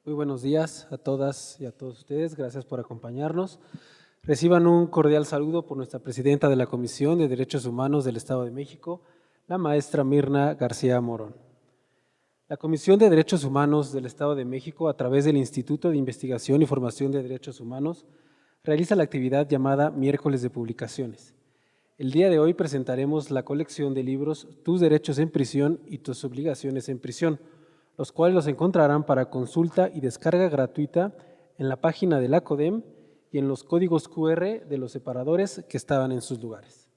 Muy buenos días a todas y a todos ustedes. Gracias por acompañarnos. Reciban un cordial saludo por nuestra presidenta de la Comisión de Derechos Humanos del Estado de México, la maestra Mirna García Morón. La Comisión de Derechos Humanos del Estado de México, a través del Instituto de Investigación y Formación de Derechos Humanos, realiza la actividad llamada Miércoles de Publicaciones. El día de hoy presentaremos la colección de libros Tus derechos en prisión y tus obligaciones en prisión, los cuales los encontrarán para consulta y descarga gratuita en la página de la CODEM y en los códigos QR de los separadores que estaban en sus lugares.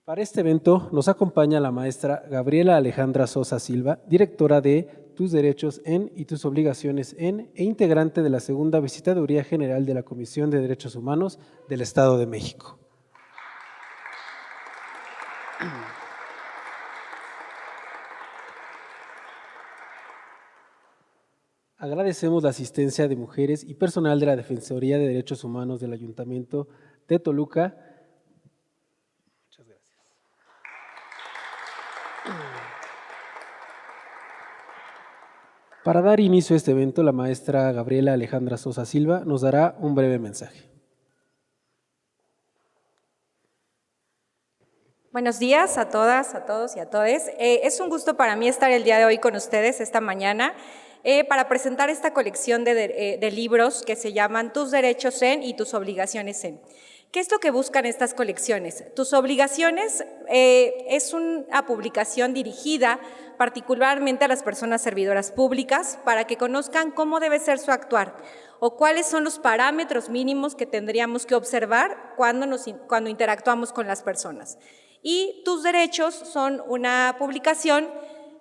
Para este evento nos acompaña la maestra Gabriela Alejandra Sosa Silva, directora de Tus derechos en y tus obligaciones en e integrante de la segunda Visitaduría General de la Comisión de Derechos Humanos del Estado de México. Agradecemos la asistencia de mujeres y personal de la Defensoría de Derechos Humanos del Ayuntamiento de Toluca. Muchas gracias. Para dar inicio a este evento, la maestra Gabriela Alejandra Sosa Silva nos dará un breve mensaje. Buenos días a todas, a todos y a todes. Es un gusto para mí estar el día de hoy con ustedes esta mañana para presentar esta colección de libros que se llaman Tus derechos en y tus obligaciones en. ¿Qué es lo que buscan estas colecciones? Tus obligaciones es una publicación dirigida particularmente a las personas servidoras públicas para que conozcan cómo debe ser su actuar o cuáles son los parámetros mínimos que tendríamos que observar cuando interactuamos con las personas. Y Tus derechos son una publicación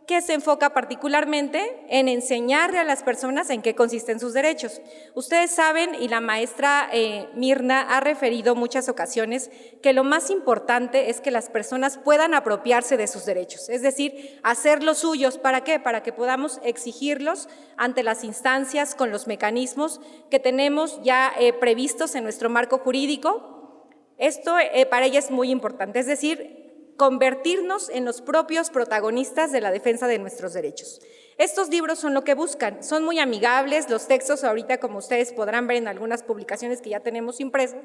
que se enfoca particularmente en enseñarle a las personas en qué consisten sus derechos. Ustedes saben, y la maestra Mirna ha referido muchas ocasiones, que lo más importante es que las personas puedan apropiarse de sus derechos, es decir, hacerlos suyos. ¿Para qué? Para que podamos exigirlos ante las instancias con los mecanismos que tenemos ya previstos en nuestro marco jurídico. Esto para ella es muy importante, es decir, convertirnos en los propios protagonistas de la defensa de nuestros derechos. Estos libros son lo que buscan, son muy amigables, los textos ahorita, como ustedes podrán ver en algunas publicaciones que ya tenemos impresas,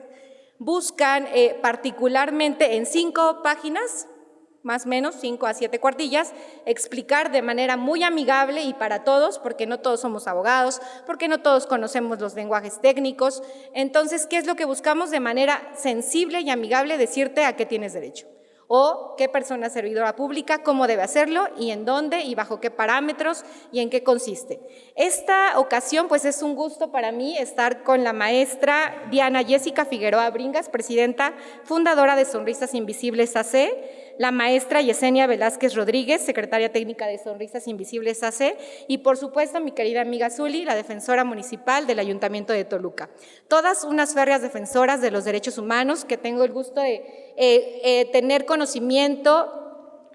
buscan particularmente en 5 páginas, más o menos 5 a 7 cuartillas, explicar de manera muy amigable y para todos, porque no todos somos abogados, porque no todos conocemos los lenguajes técnicos. Entonces, ¿qué es lo que buscamos? De manera sensible y amigable decirte a qué tienes derecho, o qué persona servidora pública, cómo debe hacerlo y en dónde y bajo qué parámetros y en qué consiste. Esta ocasión pues es un gusto para mí estar con la maestra Diana Jessica Figueroa Bringas, presidenta fundadora de Sonrisas Invisibles AC, la maestra Yesenia Velázquez Rodríguez, secretaria técnica de Sonrisas Invisibles AC, y por supuesto mi querida amiga Zuli, la defensora municipal del Ayuntamiento de Toluca. Todas unas férreas defensoras de los derechos humanos que tengo el gusto de tener conocimiento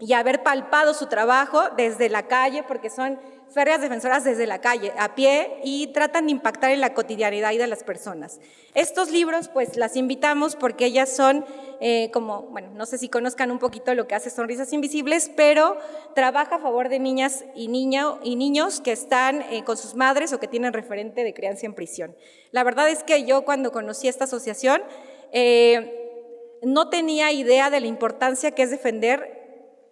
y haber palpado su trabajo desde la calle, porque son férreas defensoras desde la calle, a pie, y tratan de impactar en la cotidianidad de las personas. Estos libros, pues, las invitamos porque ellas son como, bueno, no sé si conozcan un poquito lo que hace Sonrisas Invisibles, pero trabaja a favor de niñas y niños que están con sus madres o que tienen referente de crianza en prisión. La verdad es que yo cuando conocí esta asociación no tenía idea de la importancia que es defender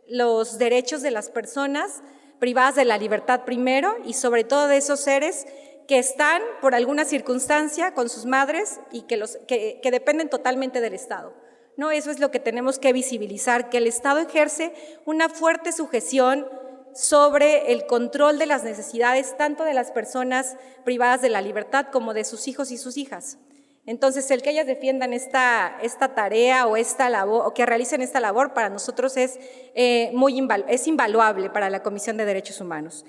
los derechos de las personas privadas de la libertad primero y sobre todo de esos seres que están por alguna circunstancia con sus madres y que dependen totalmente del Estado. No, eso es lo que tenemos que visibilizar, que el Estado ejerce una fuerte sujeción sobre el control de las necesidades tanto de las personas privadas de la libertad como de sus hijos y sus hijas. Entonces, el que ellas defiendan esta tarea o esta labor, o que realicen esta labor, para nosotros es invaluable para la Comisión de Derechos Humanos.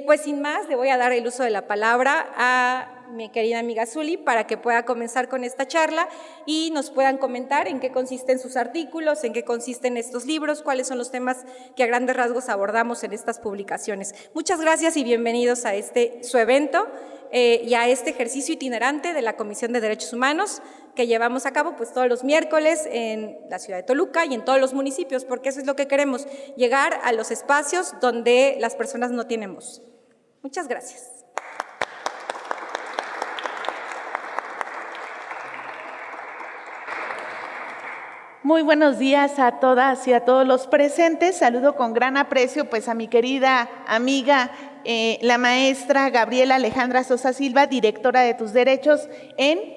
Pues sin más, le voy a dar el uso de la palabra a mi querida amiga Zuli para que pueda comenzar con esta charla y nos puedan comentar en qué consisten sus artículos, en qué consisten estos libros, cuáles son los temas que a grandes rasgos abordamos en estas publicaciones. Muchas gracias y bienvenidos a su evento y a este ejercicio itinerante de la Comisión de Derechos Humanos que llevamos a cabo pues todos los miércoles en la ciudad de Toluca y en todos los municipios, porque eso es lo que queremos, llegar a los espacios donde las personas no tienen voz. Muchas gracias. Muy buenos días a todas y a todos los presentes. Saludo con gran aprecio pues a mi querida amiga, la maestra Gabriela Alejandra Sosa Silva, directora de Tus Derechos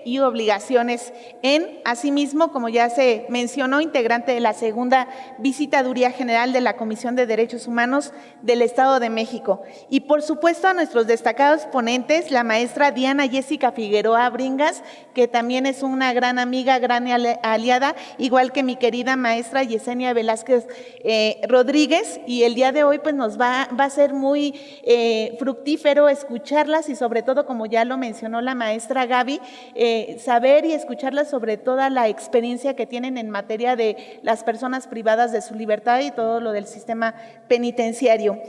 y Obligaciones en, asimismo, como ya se mencionó, integrante de la segunda Visitaduría General de la Comisión de Derechos Humanos del Estado de México. Y por supuesto a nuestros destacados ponentes, la maestra Diana Jessica Figueroa Bringas, que también es una gran amiga, gran aliada, igual que mi querida maestra Yesenia Velázquez Rodríguez, y el día de hoy pues nos va a ser muy fructífero escucharlas y sobre todo, como ya lo mencionó la maestra Gaby, saber y escucharlas sobre toda la experiencia que tienen en materia de las personas privadas de su libertad y todo lo del sistema penitenciario.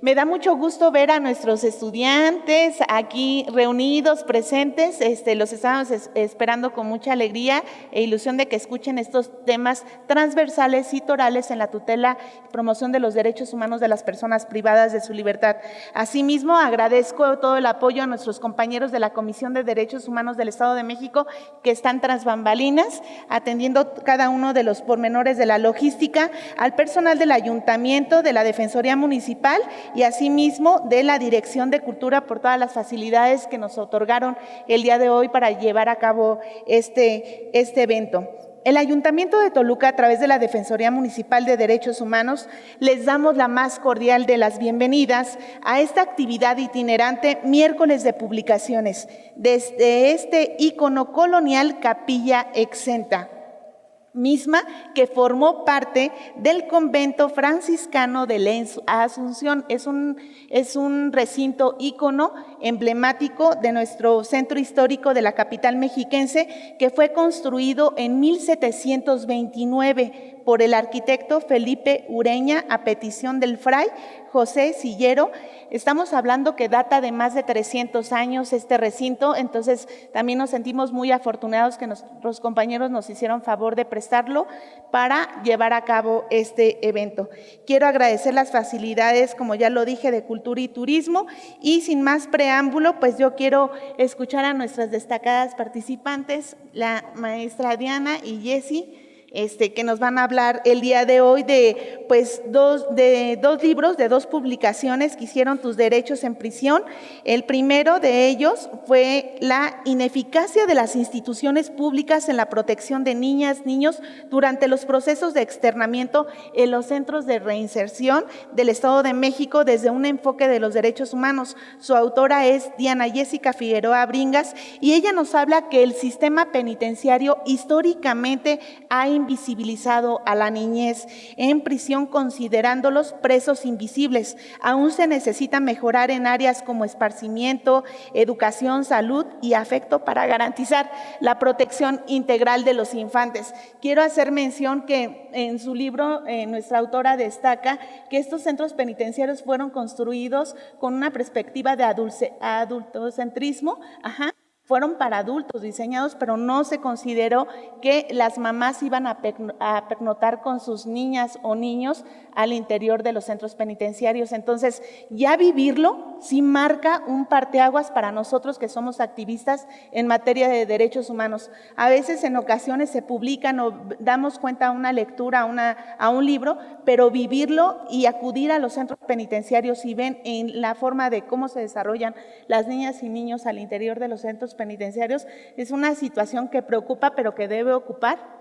Me da mucho gusto ver a nuestros estudiantes aquí reunidos, presentes. Los estábamos esperando con mucha alegría e ilusión de que escuchen estos temas transversales y torales en la tutela y promoción de los derechos humanos de las personas privadas de su libertad. Asimismo, agradezco todo el apoyo a nuestros compañeros de la Comisión de Derechos Humanos del Estado de México que están tras bambalinas, atendiendo cada uno de los pormenores de la logística, al personal del Ayuntamiento, de la Defensoría Municipal y asimismo de la Dirección de Cultura por todas las facilidades que nos otorgaron el día de hoy para llevar a cabo este evento. El Ayuntamiento de Toluca, a través de la Defensoría Municipal de Derechos Humanos, les damos la más cordial de las bienvenidas a esta actividad itinerante Miércoles de Publicaciones, desde este ícono colonial Capilla Exenta, misma que formó parte del convento franciscano de la Asunción. Es un recinto ícono emblemático de nuestro centro histórico de la capital mexiquense, que fue construido en 1729 por el arquitecto Felipe Ureña a petición del fray José Sillero. Estamos hablando que data de más de 300 años este recinto, entonces también nos sentimos muy afortunados que nuestros compañeros nos hicieron favor de prestarlo para llevar a cabo este evento. Quiero agradecer las facilidades, como ya lo dije, de cultura y turismo, y sin más preámbulo, pues yo quiero escuchar a nuestras destacadas participantes, la maestra Diana y Jessie, que nos van a hablar el día de hoy de dos libros, de dos publicaciones que hicieron Tus Derechos en Prisión. El primero de ellos fue la ineficacia de las instituciones públicas en la protección de niñas, niños durante los procesos de externamiento en los centros de reinserción del Estado de México desde un enfoque de los derechos humanos. Su autora es Diana Jessica Figueroa Bringas y ella nos habla que el sistema penitenciario históricamente ha invisibilizado a la niñez en prisión, considerándolos presos invisibles. Aún se necesita mejorar en áreas como esparcimiento, educación, salud y afecto para garantizar la protección integral de los infantes. Quiero hacer mención que en su libro nuestra autora destaca que estos centros penitenciarios fueron construidos con una perspectiva de adultocentrismo, fueron para adultos diseñados, pero no se consideró que las mamás iban a pernoctar con sus niñas o niños al interior de los centros penitenciarios. Entonces, ya vivirlo sí marca un parteaguas para nosotros que somos activistas en materia de derechos humanos. A veces, en ocasiones, se publican o damos cuenta a una lectura, a un libro, pero vivirlo y acudir a los centros penitenciarios y ven en la forma de cómo se desarrollan las niñas y niños al interior de los centros penitenciarios, es una situación que preocupa, pero que debe ocupar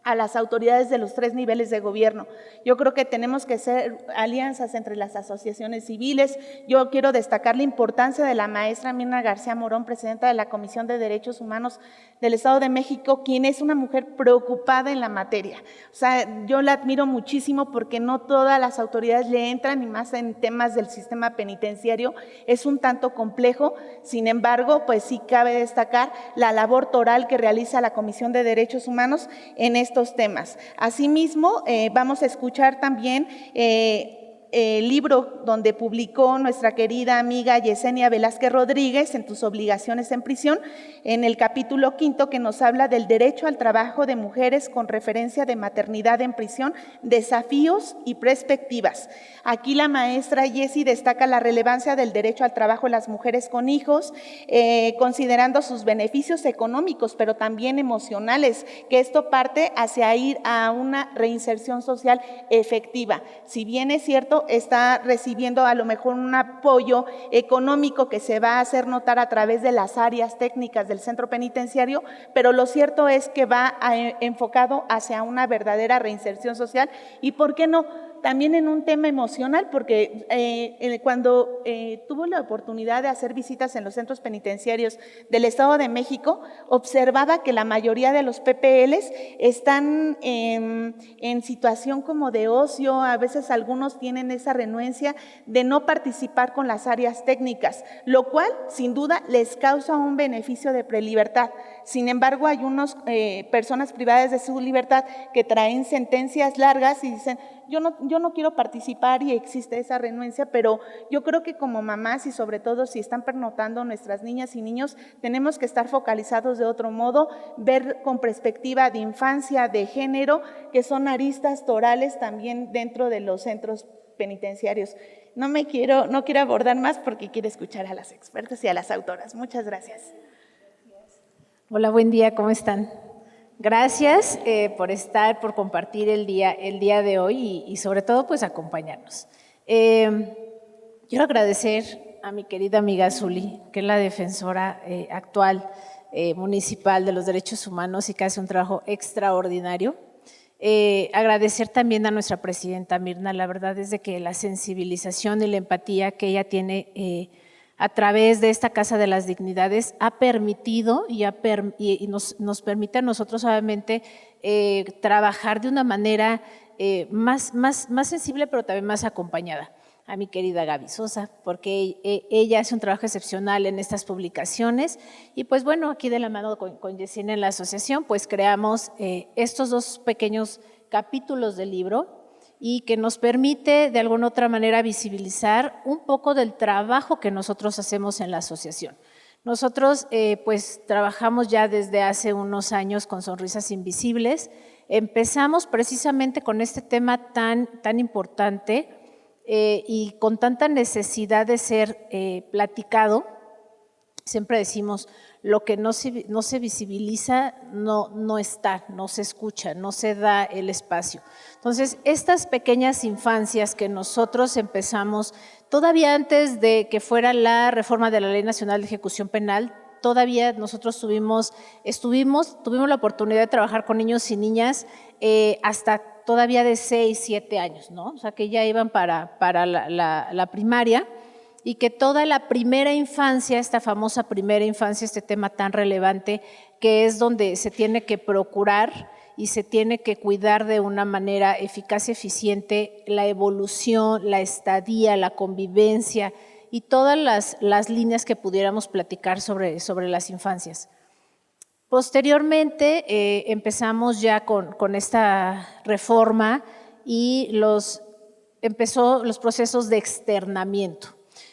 a las autoridades de los 3 niveles de gobierno. Yo creo que tenemos que hacer alianzas entre las asociaciones civiles. Yo quiero destacar la importancia de la maestra Mirna García Morón, presidenta de la Comisión de Derechos Humanos del Estado de México, quien es una mujer preocupada en la materia. O sea, yo la admiro muchísimo porque no todas las autoridades le entran, y más en temas del sistema penitenciario, es un tanto complejo. Sin embargo, pues sí cabe destacar la labor toral que realiza la Comisión de Derechos Humanos en estos temas. Asimismo, vamos a escuchar también libro donde publicó nuestra querida amiga Yesenia Velázquez Rodríguez, En tus obligaciones en prisión, en el capítulo 5, que nos habla del derecho al trabajo de mujeres con referencia de maternidad en prisión, desafíos y perspectivas. Aquí la maestra Yesi destaca la relevancia del derecho al trabajo de las mujeres con hijos, considerando sus beneficios económicos, pero también emocionales, que esto parte hacia ir a una reinserción social efectiva. Si bien es cierto, está recibiendo a lo mejor un apoyo económico que se va a hacer notar a través de las áreas técnicas del centro penitenciario, pero lo cierto es que va enfocado hacia una verdadera reinserción social y, ¿por qué no?, también en un tema emocional, porque cuando tuvo la oportunidad de hacer visitas en los centros penitenciarios del Estado de México, observaba que la mayoría de los PPLs están en situación como de ocio. A veces algunos tienen esa renuencia de no participar con las áreas técnicas, lo cual sin duda les causa un beneficio de prelibertad. Sin embargo, hay unas personas privadas de su libertad que traen sentencias largas y dicen: yo no quiero participar, y existe esa renuencia, pero yo creo que como mamás, y sobre todo si están pernotando nuestras niñas y niños, tenemos que estar focalizados de otro modo, ver con perspectiva de infancia, de género, que son aristas torales también dentro de los centros penitenciarios. No quiero abordar más porque quiero escuchar a las expertas y a las autoras. Muchas gracias. Hola, buen día, ¿cómo están? Gracias por compartir el día de hoy y sobre todo pues acompañarnos. Quiero agradecer a mi querida amiga Zuli, que es la defensora actual municipal de los derechos humanos y que hace un trabajo extraordinario. Agradecer también a nuestra presidenta Mirna. La verdad es de que la sensibilización y la empatía que ella tiene a través de esta Casa de las Dignidades ha permitido y nos permite a nosotros obviamente trabajar de una manera más sensible, pero también más acompañada. A mi querida Gaby Sosa, porque ella hace un trabajo excepcional en estas publicaciones y pues bueno, aquí de la mano con Yesenia en la asociación, pues creamos estos dos pequeños capítulos del libro y que nos permite de alguna otra manera visibilizar un poco del trabajo que nosotros hacemos en la asociación. Nosotros pues trabajamos ya desde hace unos años con Sonrisas Invisibles. Empezamos precisamente con este tema tan importante y con tanta necesidad de ser platicado. Siempre decimos, lo que no se visibiliza no está, no se escucha, no se da el espacio. Entonces, estas pequeñas infancias que nosotros empezamos, todavía antes de que fuera la reforma de la Ley Nacional de Ejecución Penal, todavía nosotros tuvimos la oportunidad de trabajar con niños y niñas hasta todavía de 6, 7 años, ¿no? O sea, que ya iban para la primaria. Y que toda la primera infancia, esta famosa primera infancia, este tema tan relevante, que es donde se tiene que procurar y se tiene que cuidar de una manera eficaz y eficiente la evolución, la estadía, la convivencia y todas las líneas que pudiéramos platicar sobre las infancias. Posteriormente empezamos ya con esta reforma y empezó los procesos de externamiento.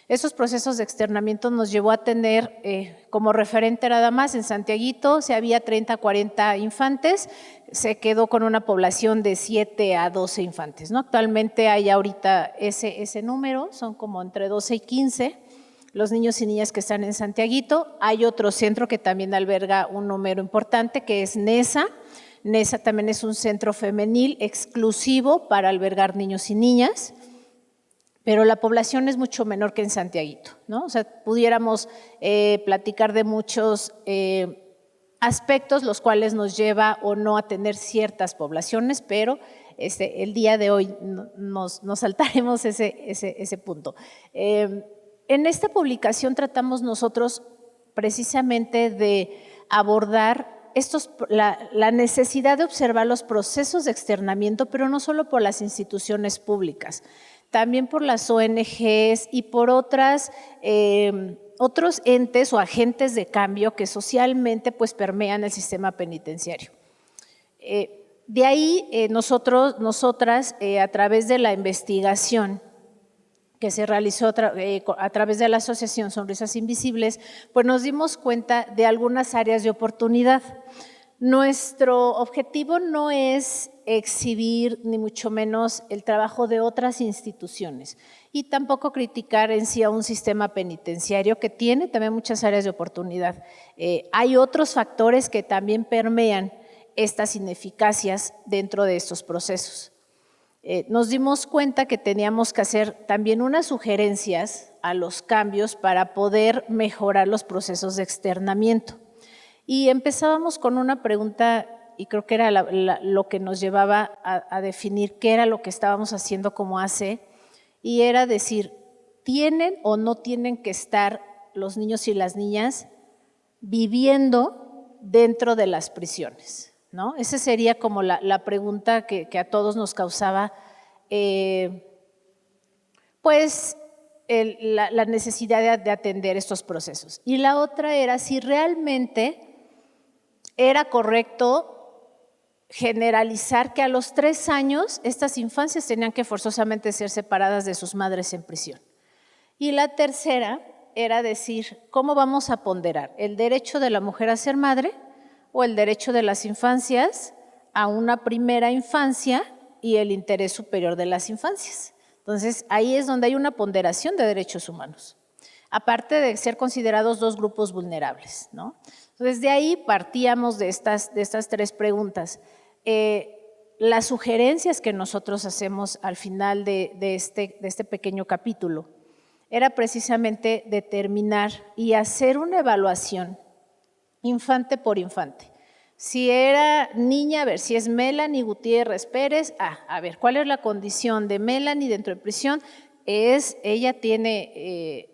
Esos procesos de externamiento nos llevó a tener como referente nada más en Santiaguito, se había 30, 40 infantes, se quedó con una población de 7 a 12 infantes, ¿no? Actualmente hay ahorita ese número, son como entre 12 y 15 los niños y niñas que están en Santiaguito. Hay otro centro que también alberga un número importante que es NESA. NESA también es un centro femenil exclusivo para albergar niños y niñas. Pero la población es mucho menor que en Santiaguito, ¿no? O sea, pudiéramos platicar de muchos aspectos, los cuales nos lleva o no a tener ciertas poblaciones, pero el día de hoy nos saltaremos ese punto. En esta publicación tratamos nosotros precisamente de abordar la necesidad de observar los procesos de externamiento, pero no solo por las instituciones públicas, también por las ONGs y por otros entes o agentes de cambio que socialmente pues permean el sistema penitenciario. De ahí nosotras a través de la investigación que se realizó a través de la Asociación Sonrisas Invisibles, pues nos dimos cuenta de algunas áreas de oportunidad. Nuestro objetivo no es exhibir ni mucho menos el trabajo de otras instituciones y tampoco criticar en sí a un sistema penitenciario que tiene también muchas áreas de oportunidad. Hay otros factores que también permean estas ineficacias dentro de estos procesos. Nos dimos cuenta que teníamos que hacer también unas sugerencias a los cambios para poder mejorar los procesos de externamiento. Y empezábamos con una pregunta, y creo que era lo que nos llevaba a definir qué era lo que estábamos haciendo como AC, y era decir, ¿tienen o no tienen que estar los niños y las niñas viviendo dentro de las prisiones? ¿No? Esa sería como la pregunta que a todos nos causaba la necesidad de atender estos procesos. Y la otra era si realmente era correcto generalizar que a los 3 años estas infancias tenían que forzosamente ser separadas de sus madres en prisión. Y la tercera era decir, ¿cómo vamos a ponderar el derecho de la mujer a ser madre o el derecho de las infancias a una primera infancia y el interés superior de las infancias? Entonces, ahí es donde hay una ponderación de derechos humanos, aparte de ser considerados 2 grupos vulnerables, ¿no? Entonces, de ahí partíamos de estas 3 preguntas. Las sugerencias que nosotros hacemos al final de este pequeño capítulo era precisamente determinar y hacer una evaluación infante por infante. Si era niña, a ver, si es Melanie Gutiérrez Pérez, a ver, ¿cuál es la condición de Melanie dentro de prisión? Ella tiene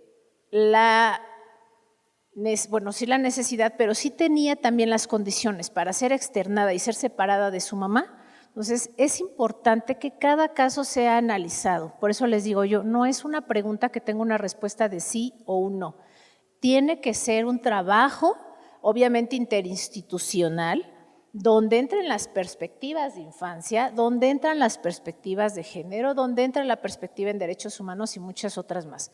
sí la necesidad, pero sí tenía también las condiciones para ser externada y ser separada de su mamá. Entonces, es importante que cada caso sea analizado. Por eso les digo yo, no es una pregunta que tenga una respuesta de sí o un no. Tiene que ser un trabajo, obviamente interinstitucional, donde entren las perspectivas de infancia, donde entran las perspectivas de género, donde entra la perspectiva en derechos humanos y muchas otras más.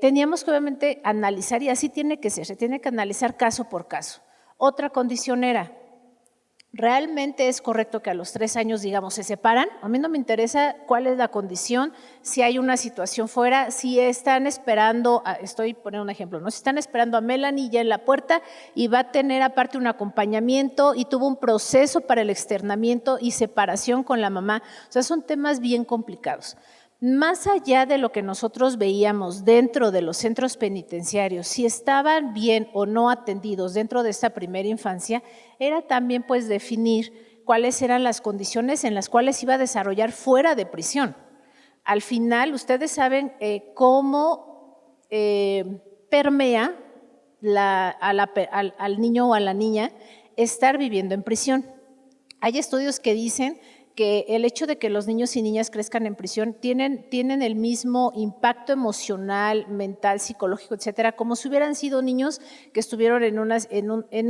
Teníamos que obviamente analizar, y así tiene que ser, se tiene que analizar caso por caso. Otra condición era, ¿realmente es correcto que a los 3 años, digamos, se separan? A mí no me interesa cuál es la condición, si hay una situación fuera, si están esperando, estoy poniendo un ejemplo, ¿no? Si están esperando a Melanie ya en la puerta y va a tener aparte un acompañamiento y tuvo un proceso para el externamiento y separación con la mamá. O sea, son temas bien complicados. Más allá de lo que nosotros veíamos dentro de los centros penitenciarios, si estaban bien o no atendidos dentro de esta primera infancia, era también pues definir cuáles eran las condiciones en las cuales iba a desarrollar fuera de prisión. Al final, ustedes saben cómo permea al niño o a la niña estar viviendo en prisión. Hay estudios que dicen que el hecho de que los niños y niñas crezcan en prisión tienen el mismo impacto emocional, mental, psicológico, etcétera, como si hubieran sido niños que estuvieron en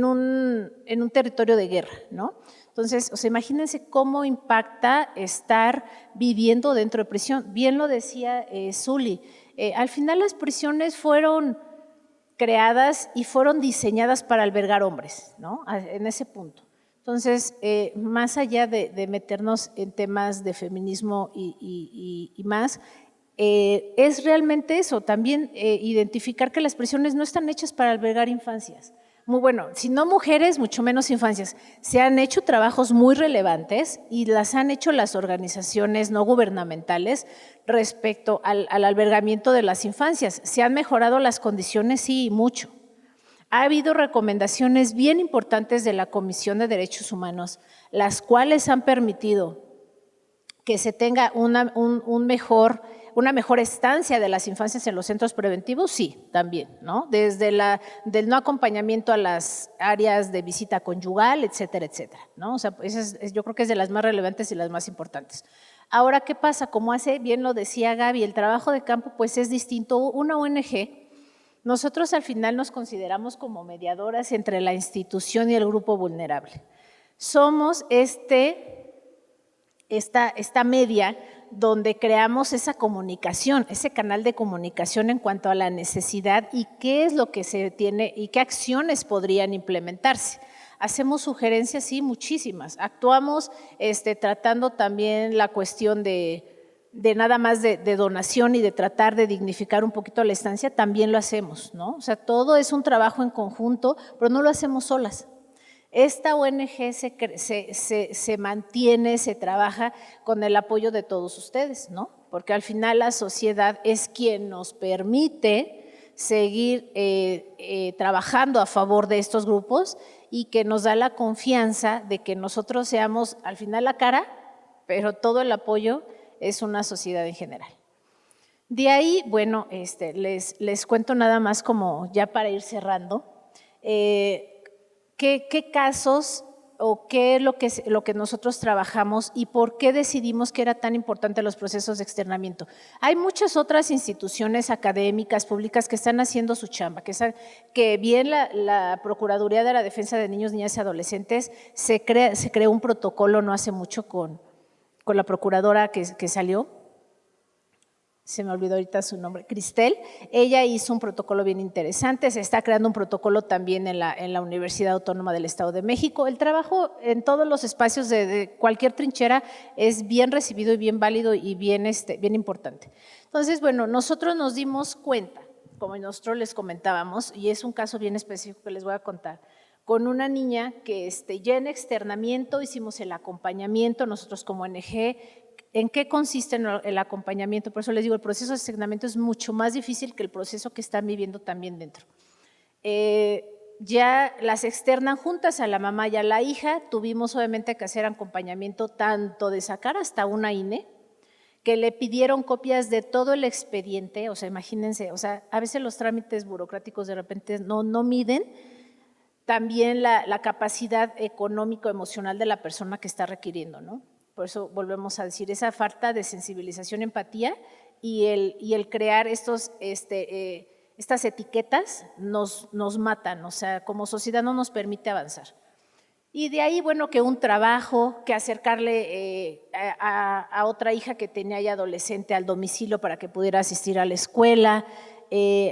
un territorio de guerra, ¿no? Entonces, o sea, imagínense cómo impacta estar viviendo dentro de prisión. Bien lo decía Zuli, al final las prisiones fueron creadas y fueron diseñadas para albergar hombres, ¿no? En ese punto. Entonces, más allá de meternos en temas de feminismo y más, es realmente eso, también identificar que las prisiones no están hechas para albergar infancias. Muy bueno, si no mujeres, mucho menos infancias. Se han hecho trabajos muy relevantes y las han hecho las organizaciones no gubernamentales respecto al albergamiento de las infancias. ¿Se han mejorado las condiciones? Sí, mucho. Ha habido recomendaciones bien importantes de la Comisión de Derechos Humanos, las cuales han permitido que se tenga una mejor estancia de las infancias en los centros preventivos, sí, también, ¿no? Desde del no acompañamiento a las áreas de visita conyugal, etcétera, etcétera, ¿no? O sea, yo creo que es de las más relevantes y las más importantes. Ahora, ¿qué pasa? Como bien lo decía Gaby, el trabajo de campo pues es distinto. Una ONG, nosotros al final nos consideramos como mediadoras entre la institución y el grupo vulnerable. Somos esta media donde creamos esa comunicación, ese canal de comunicación en cuanto a la necesidad y qué es lo que se tiene y qué acciones podrían implementarse. Hacemos sugerencias, sí, muchísimas. Actuamos tratando también la cuestión de nada más de donación y de tratar de dignificar un poquito la estancia, también lo hacemos, ¿no? O sea, todo es un trabajo en conjunto, pero no lo hacemos solas. Esta ONG se mantiene, se trabaja con el apoyo de todos ustedes, ¿no? Porque al final la sociedad es quien nos permite seguir trabajando a favor de estos grupos y que nos da la confianza de que nosotros seamos al final la cara, pero todo el apoyo es una sociedad en general. De ahí, bueno, les cuento nada más como ya para ir cerrando, qué casos o qué es lo que nosotros trabajamos y por qué decidimos que era tan importante los procesos de externamiento. Hay muchas otras instituciones académicas, públicas que están haciendo su chamba, que bien la Procuraduría de la Defensa de Niños, Niñas y Adolescentes se creó un protocolo no hace mucho con la procuradora que salió, se me olvidó ahorita su nombre, Cristel. Ella hizo un protocolo bien interesante, se está creando un protocolo también en la Universidad Autónoma del Estado de México. El trabajo en todos los espacios de cualquier trinchera es bien recibido y bien válido y bien importante. Entonces, bueno, nosotros nos dimos cuenta, como nosotros les comentábamos, y es un caso bien específico que les voy a contar, con una niña que ya en externamiento hicimos el acompañamiento, nosotros como ONG. ¿En qué consiste el acompañamiento? Por eso les digo, el proceso de externamiento es mucho más difícil que el proceso que están viviendo también dentro. Ya las externan juntas a la mamá y a la hija, tuvimos obviamente que hacer acompañamiento tanto de sacar hasta una INE, que le pidieron copias de todo el expediente, o sea, imagínense, o sea, a veces los trámites burocráticos de repente no miden también la capacidad económico-emocional de la persona que está requiriendo, ¿no? Por eso volvemos a decir, esa falta de sensibilización, empatía y el crear estas etiquetas nos matan, o sea, como sociedad no nos permite avanzar. Y de ahí, bueno, que un trabajo, que acercarle a otra hija que tenía ya adolescente al domicilio para que pudiera asistir a la escuela,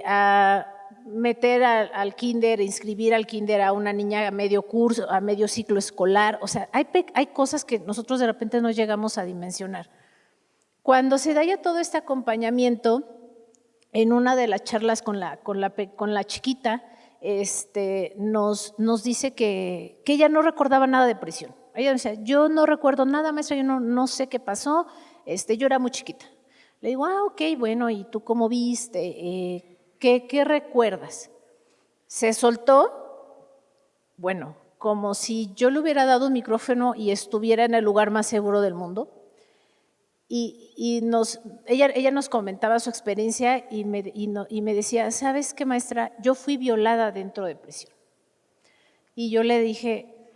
a meter al kinder, inscribir al kinder a una niña a medio curso, a medio ciclo escolar. O sea, hay cosas que nosotros de repente no llegamos a dimensionar. Cuando se da ya todo este acompañamiento, en una de las charlas con la chiquita, nos dice que ella no recordaba nada de prisión. Ella decía, yo no recuerdo nada, maestra, yo no sé qué pasó, yo era muy chiquita. Le digo, ok, bueno, ¿y tú cómo viste? ¿Qué recuerdas? Se soltó, bueno, como si yo le hubiera dado un micrófono y estuviera en el lugar más seguro del mundo. Y ella nos comentaba su experiencia y me decía, ¿sabes qué, maestra? Yo fui violada dentro de prisión. Y yo le dije,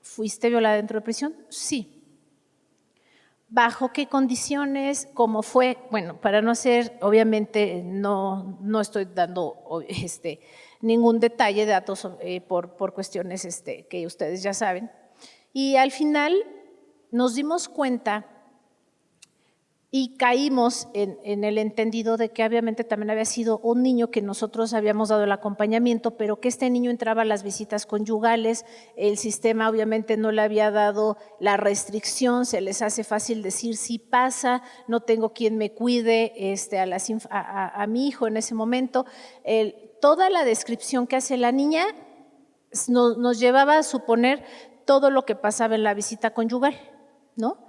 ¿fuiste violada dentro de prisión? Sí. ¿Bajo qué condiciones? ¿Cómo fue? Bueno, para no ser, obviamente no estoy dando ningún detalle de datos por cuestiones que ustedes ya saben. Y al final nos dimos cuenta y caímos en el entendido de que obviamente también había sido un niño que nosotros habíamos dado el acompañamiento, pero que este niño entraba a las visitas conyugales, el sistema obviamente no le había dado la restricción, se les hace fácil decir sí pasa, no tengo quien me cuide a mi hijo en ese momento. Toda la descripción que hace la niña nos llevaba a suponer todo lo que pasaba en la visita conyugal, ¿no?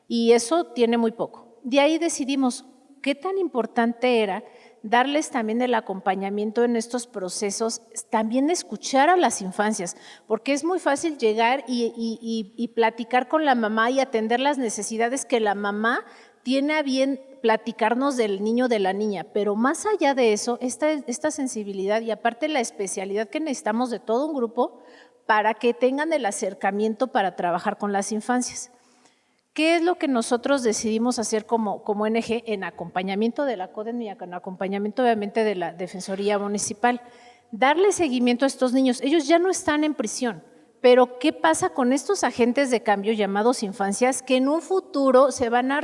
Y eso tiene muy poco. De ahí decidimos qué tan importante era darles también el acompañamiento en estos procesos, también escuchar a las infancias, porque es muy fácil llegar y platicar con la mamá y atender las necesidades que la mamá tiene a bien platicarnos del niño o de la niña, pero más allá de eso, esta sensibilidad y aparte la especialidad que necesitamos de todo un grupo para que tengan el acercamiento para trabajar con las infancias. ¿Qué es lo que nosotros decidimos hacer como ONG en acompañamiento de la CODEN y en acompañamiento obviamente de la Defensoría Municipal? Darle seguimiento a estos niños. Ellos ya no están en prisión, Pero, ¿qué pasa con estos agentes de cambio llamados infancias que en un futuro se van a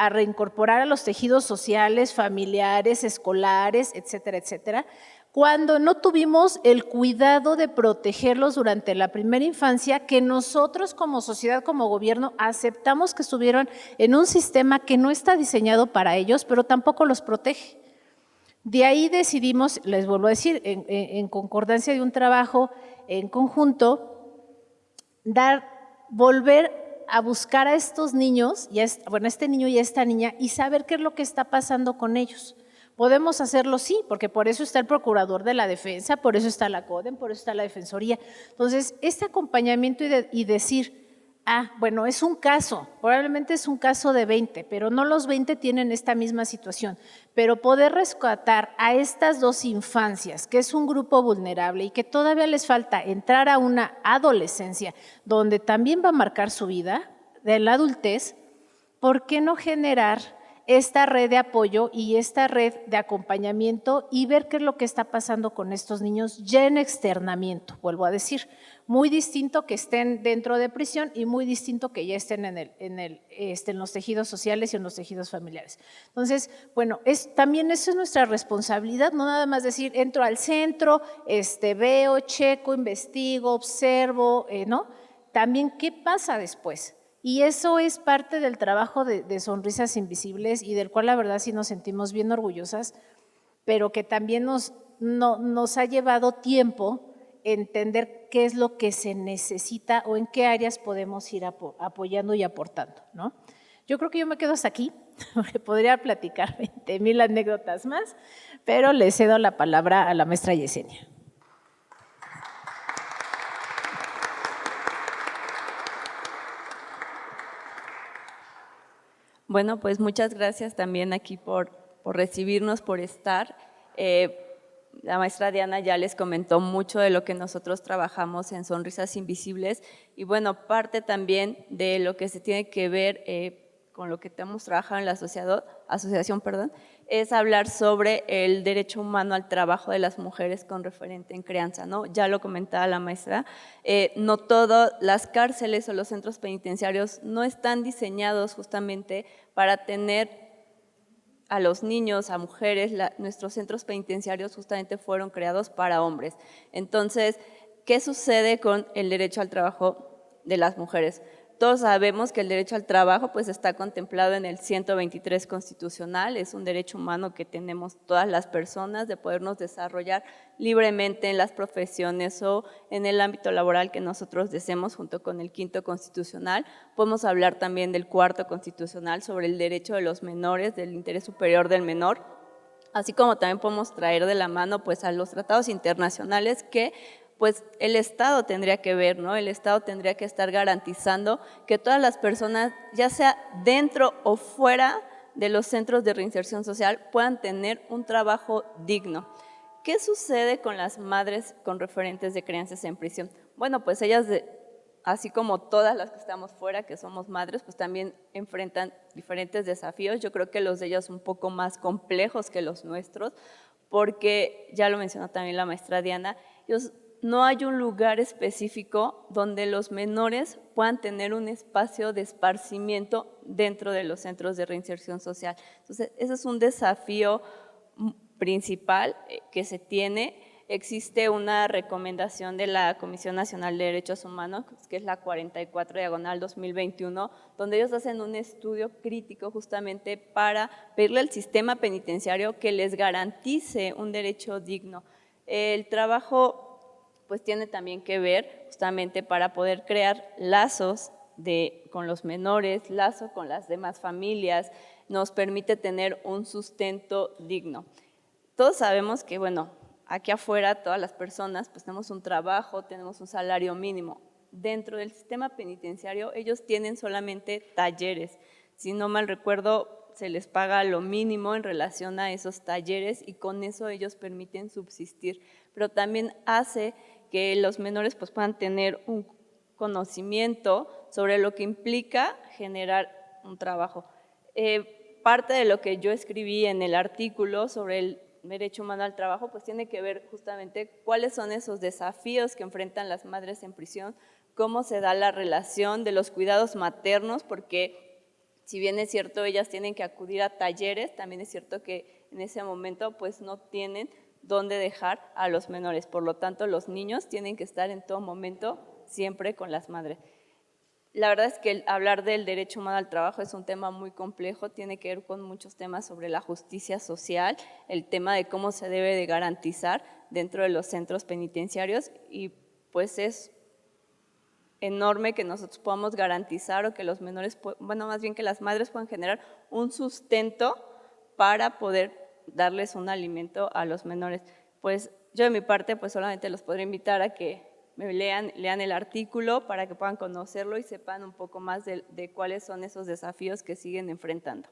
reincorporar a los tejidos sociales, familiares, escolares, etcétera, etcétera? Cuando no tuvimos el cuidado de protegerlos durante la primera infancia, que nosotros como sociedad, como gobierno, aceptamos que estuvieron en un sistema que no está diseñado para ellos, pero tampoco los protege. De ahí decidimos, les vuelvo a decir, en concordancia de un trabajo en conjunto, volver a buscar a estos niños, este niño y a esta niña, y saber qué es lo que está pasando con ellos. ¿Podemos hacerlo? Sí, porque por eso está el Procurador de la Defensa, por eso está la CODEM, por eso está la Defensoría. Entonces, este acompañamiento y decir, bueno, es un caso, probablemente es un caso de 20, pero no los 20 tienen esta misma situación, pero poder rescatar a estas dos infancias, que es un grupo vulnerable y que todavía les falta entrar a una adolescencia, donde también va a marcar su vida, de la adultez, ¿por qué no generar esta red de apoyo y esta red de acompañamiento y ver qué es lo que está pasando con estos niños ya en externamiento? Vuelvo a decir, muy distinto que estén dentro de prisión y muy distinto que ya estén en los tejidos sociales y en los tejidos familiares. Entonces, bueno, también eso es nuestra responsabilidad, no nada más decir, entro al centro, veo, checo, investigo, observo, ¿no? También, ¿qué pasa después? Y eso es parte del trabajo de Sonrisas Invisibles y del cual la verdad sí nos sentimos bien orgullosas, pero que también nos ha llevado tiempo entender qué es lo que se necesita o en qué áreas podemos ir apoyando y aportando, ¿no? Yo creo que yo me quedo hasta aquí, porque podría platicar 20,000 anécdotas más, pero le cedo la palabra a la maestra Yesenia. Bueno, pues muchas gracias también aquí por recibirnos, por estar. La maestra Diana ya les comentó mucho de lo que nosotros trabajamos en Sonrisas Invisibles y bueno, parte también de lo que se tiene que ver con lo que hemos trabajado en la asociación, es hablar sobre el derecho humano al trabajo de las mujeres con referente en crianza, ¿no? Ya lo comentaba la maestra, no todas las cárceles o los centros penitenciarios no están diseñados justamente para tener a los niños, a mujeres. Nuestros centros penitenciarios justamente fueron creados para hombres. Entonces, ¿qué sucede con el derecho al trabajo de las mujeres? Todos sabemos que el derecho al trabajo pues está contemplado en el 123 constitucional, es un derecho humano que tenemos todas las personas de podernos desarrollar libremente en las profesiones o en el ámbito laboral que nosotros deseemos, junto con el 5º constitucional. Podemos hablar también del 4º constitucional sobre el derecho de los menores, del interés superior del menor, así como también podemos traer de la mano pues a los tratados internacionales que pues el Estado tendría que ver, ¿no? El Estado tendría que estar garantizando que todas las personas, ya sea dentro o fuera de los centros de reinserción social, puedan tener un trabajo digno. ¿Qué sucede con las madres con referentes de crianzas en prisión? Bueno, pues ellas, así como todas las que estamos fuera, que somos madres, pues también enfrentan diferentes desafíos. Yo creo que los de ellas un poco más complejos que los nuestros, porque ya lo mencionó también la maestra Diana, no hay un lugar específico donde los menores puedan tener un espacio de esparcimiento dentro de los centros de reinserción social. Entonces, ese es un desafío principal que se tiene. Existe una recomendación de la Comisión Nacional de Derechos Humanos, que es la 44/2021, donde ellos hacen un estudio crítico justamente para pedirle al sistema penitenciario que les garantice un derecho digno. El trabajo pues tiene también que ver justamente para poder crear lazos con los menores, lazo con las demás familias, nos permite tener un sustento digno. Todos sabemos que, bueno, aquí afuera todas las personas pues tenemos un trabajo, tenemos un salario mínimo. Dentro del sistema penitenciario ellos tienen solamente talleres. Si no mal recuerdo, se les paga lo mínimo en relación a esos talleres y con eso ellos permiten subsistir. Pero también hace que los menores pues puedan tener un conocimiento sobre lo que implica generar un trabajo. Parte de lo que yo escribí en el artículo sobre derecho humano al trabajo, pues tiene que ver justamente cuáles son esos desafíos que enfrentan las madres en prisión, cómo se da la relación de los cuidados maternos, porque si bien es cierto ellas tienen que acudir a talleres, también es cierto que en ese momento pues no tienen dónde dejar a los menores, por lo tanto los niños tienen que estar en todo momento siempre con las madres. La verdad es que hablar del derecho humano al trabajo es un tema muy complejo, tiene que ver con muchos temas sobre la justicia social, el tema de cómo se debe de garantizar dentro de los centros penitenciarios y pues es enorme que nosotros podamos garantizar o que los menores, bueno, más bien que las madres puedan generar un sustento para poder darles un alimento a los menores. Pues yo de mi parte pues solamente los podría invitar a que lean el artículo para que puedan conocerlo y sepan un poco más de cuáles son esos desafíos que siguen enfrentando.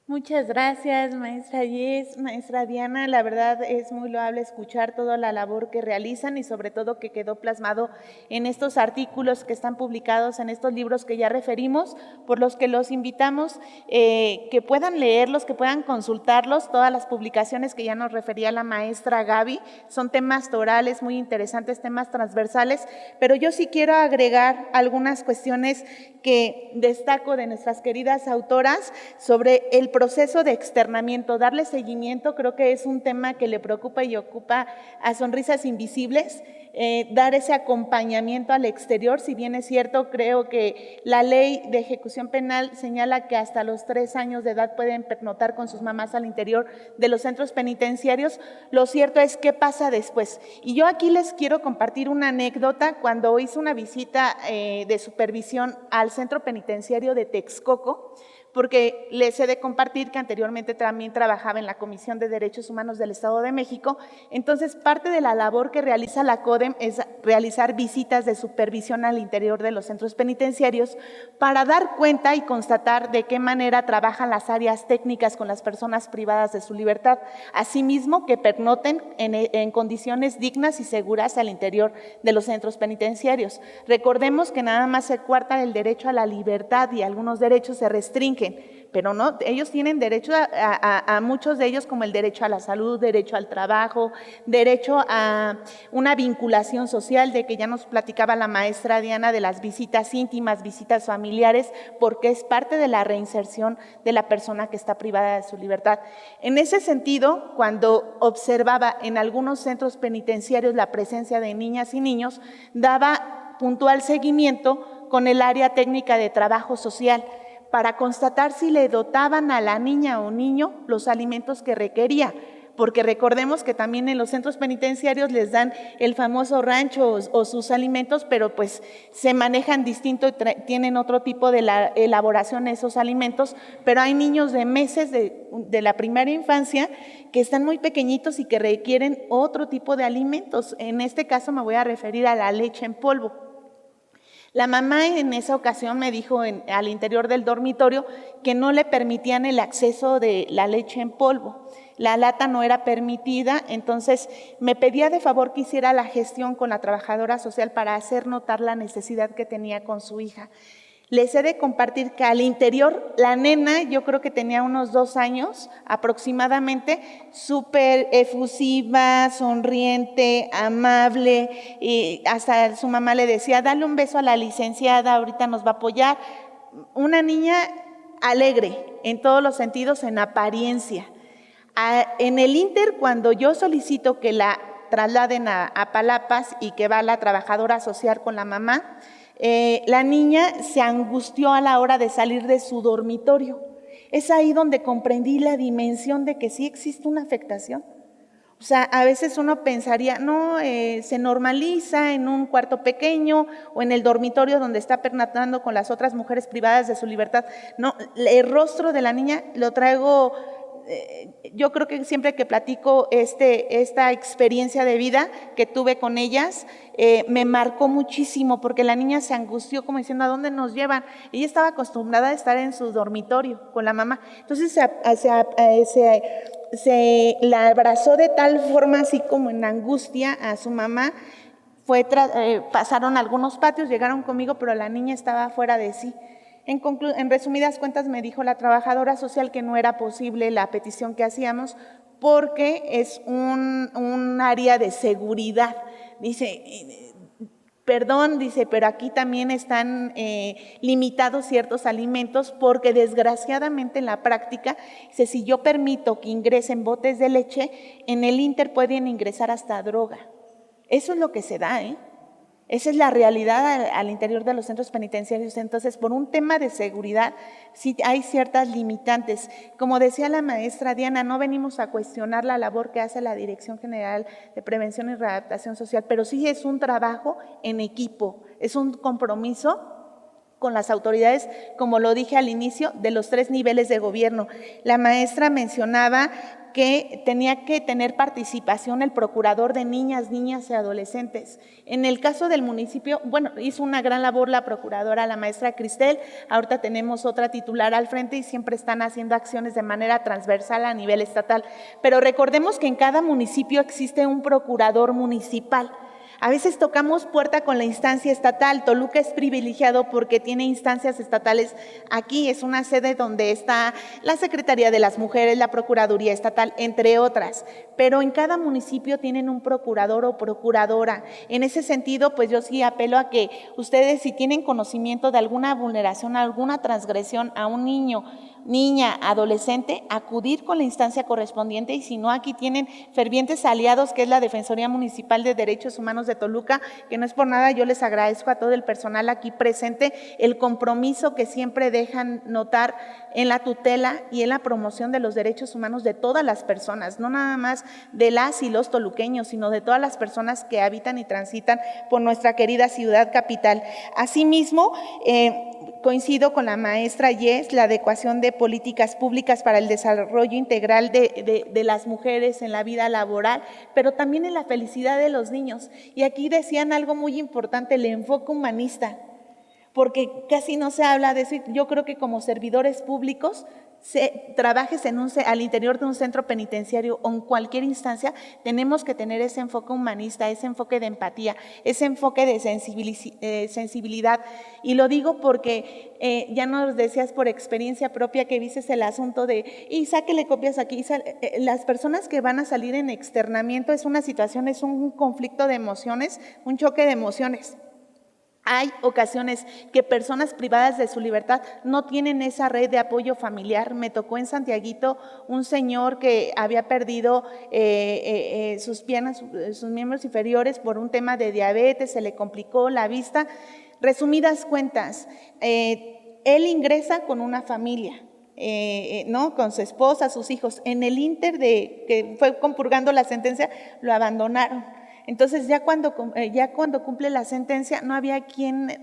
Muchas gracias, maestra Yes, maestra Diana. La verdad es muy loable escuchar toda la labor que realizan y sobre todo que quedó plasmado en estos artículos que están publicados, en estos libros que ya referimos, por los que los invitamos que puedan leerlos, que puedan consultarlos. Todas las publicaciones que ya nos refería la maestra Gaby son temas torales muy interesantes, temas transversales, pero yo sí quiero agregar algunas cuestiones que destaco de nuestras queridas autoras sobre el proceso de externamiento, darle seguimiento. Creo que es un tema que le preocupa y ocupa a Sonrisas Invisibles, dar ese acompañamiento al exterior. Si bien es cierto, creo que la ley de ejecución penal señala que hasta los 3 años de edad pueden pernoctar con sus mamás al interior de los centros penitenciarios. Lo cierto es qué pasa después. Y yo aquí les quiero compartir una anécdota. Cuando hice una visita de supervisión al centro penitenciario de Texcoco, porque les he de compartir que anteriormente también trabajaba en la Comisión de Derechos Humanos del Estado de México. Entonces, parte de la labor que realiza la CODEM es realizar visitas de supervisión al interior de los centros penitenciarios para dar cuenta y constatar de qué manera trabajan las áreas técnicas con las personas privadas de su libertad, asimismo que pernocten en condiciones dignas y seguras al interior de los centros penitenciarios. Recordemos que nada más se coarta el derecho a la libertad y algunos derechos se restringen, pero no, ellos tienen derecho a muchos de ellos, como el derecho a la salud, derecho al trabajo, derecho a una vinculación social, de que ya nos platicaba la maestra Diana de las visitas íntimas, visitas familiares, porque es parte de la reinserción de la persona que está privada de su libertad. En ese sentido, cuando observaba en algunos centros penitenciarios la presencia de niñas y niños, daba puntual seguimiento con el área técnica de trabajo social, para constatar si le dotaban a la niña o niño los alimentos que requería, porque recordemos que también en los centros penitenciarios les dan el famoso rancho o sus alimentos, pero pues se manejan distinto y tienen otro tipo de elaboración de esos alimentos, pero hay niños de meses de la primera infancia que están muy pequeñitos y que requieren otro tipo de alimentos. En este caso me voy a referir a la leche en polvo. La mamá en esa ocasión me dijo al interior del dormitorio que no le permitían el acceso de la leche en polvo. La lata no era permitida, entonces me pedía de favor que hiciera la gestión con la trabajadora social para hacer notar la necesidad que tenía con su hija. Les he de compartir que al interior la nena, yo creo que tenía unos 2 años aproximadamente, súper efusiva, sonriente, amable, y hasta su mamá le decía, dale un beso a la licenciada, ahorita nos va a apoyar. Una niña alegre en todos los sentidos, en apariencia. En el Inter, cuando yo solicito que la trasladen a Palapas y que va la trabajadora social con la mamá, la niña se angustió a la hora de salir de su dormitorio. Es ahí donde comprendí la dimensión de que sí existe una afectación. O sea, a veces uno pensaría, no, se normaliza en un cuarto pequeño o en el dormitorio donde está pernatrando con las otras mujeres privadas de su libertad. No, el rostro de la niña lo traigo. Yo creo que siempre que platico esta experiencia de vida que tuve con ellas, me marcó muchísimo, porque la niña se angustió como diciendo, ¿a dónde nos llevan? Ella estaba acostumbrada a estar en su dormitorio con la mamá. Entonces se la abrazó de tal forma, así como en angustia, a su mamá. Pasaron algunos patios, llegaron conmigo, pero la niña estaba fuera de sí. En resumidas cuentas, me dijo la trabajadora social que no era posible la petición que hacíamos porque es un área de seguridad. Dice, perdón, dice, pero aquí también están limitados ciertos alimentos porque desgraciadamente en la práctica, dice, si yo permito que ingresen botes de leche, en el Inter pueden ingresar hasta droga. Eso es lo que se da, ¿eh? Esa es la realidad al interior de los centros penitenciarios. Entonces, por un tema de seguridad, sí hay ciertas limitantes. Como decía la maestra Diana, no venimos a cuestionar la labor que hace la Dirección General de Prevención y Readaptación Social, pero sí es un trabajo en equipo, es un compromiso con las autoridades, como lo dije al inicio, de los 3 niveles de gobierno. La maestra mencionaba que tenía que tener participación el procurador de niñas y adolescentes. En el caso del municipio, bueno, hizo una gran labor la procuradora, la maestra Cristel, ahorita tenemos otra titular al frente y siempre están haciendo acciones de manera transversal a nivel estatal, pero recordemos que en cada municipio existe un procurador municipal. A veces tocamos puerta con la instancia estatal. Toluca es privilegiado porque tiene instancias estatales. Aquí es una sede donde está la Secretaría de las Mujeres, la Procuraduría Estatal, entre otras. Pero en cada municipio tienen un procurador o procuradora. En ese sentido, pues yo sí apelo a que ustedes, si tienen conocimiento de alguna vulneración, alguna transgresión a un niño, niña, adolescente, acudir con la instancia correspondiente, y si no, aquí tienen fervientes aliados, que es la Defensoría Municipal de Derechos Humanos de Toluca, que no es por nada, yo les agradezco a todo el personal aquí presente el compromiso que siempre dejan notar en la tutela y en la promoción de los derechos humanos de todas las personas, no nada más de las y los toluqueños, sino de todas las personas que habitan y transitan por nuestra querida ciudad capital. Asimismo, coincido con la maestra Yes, la adecuación de políticas públicas para el desarrollo integral de las mujeres en la vida laboral, pero también en la felicidad de los niños. Y aquí decían algo muy importante, el enfoque humanista, porque casi no se habla de eso. Yo creo que como servidores públicos, trabajes al interior de un centro penitenciario o en cualquier instancia, tenemos que tener ese enfoque humanista, ese enfoque de empatía, ese enfoque de sensibilidad. Y lo digo porque ya nos decías por experiencia propia que viste el asunto de, y sáquele copias aquí, las personas que van a salir en externamiento es una situación, es un conflicto de emociones, un choque de emociones. Hay ocasiones que personas privadas de su libertad no tienen esa red de apoyo familiar. Me tocó en Santiaguito un señor que había perdido sus piernas, sus miembros inferiores por un tema de diabetes, se le complicó la vista. Resumidas cuentas, él ingresa con una familia. ¿No? Con su esposa, sus hijos. En el ínter de que fue compurgando la sentencia, lo abandonaron. Entonces ya cuando cumple la sentencia no había quien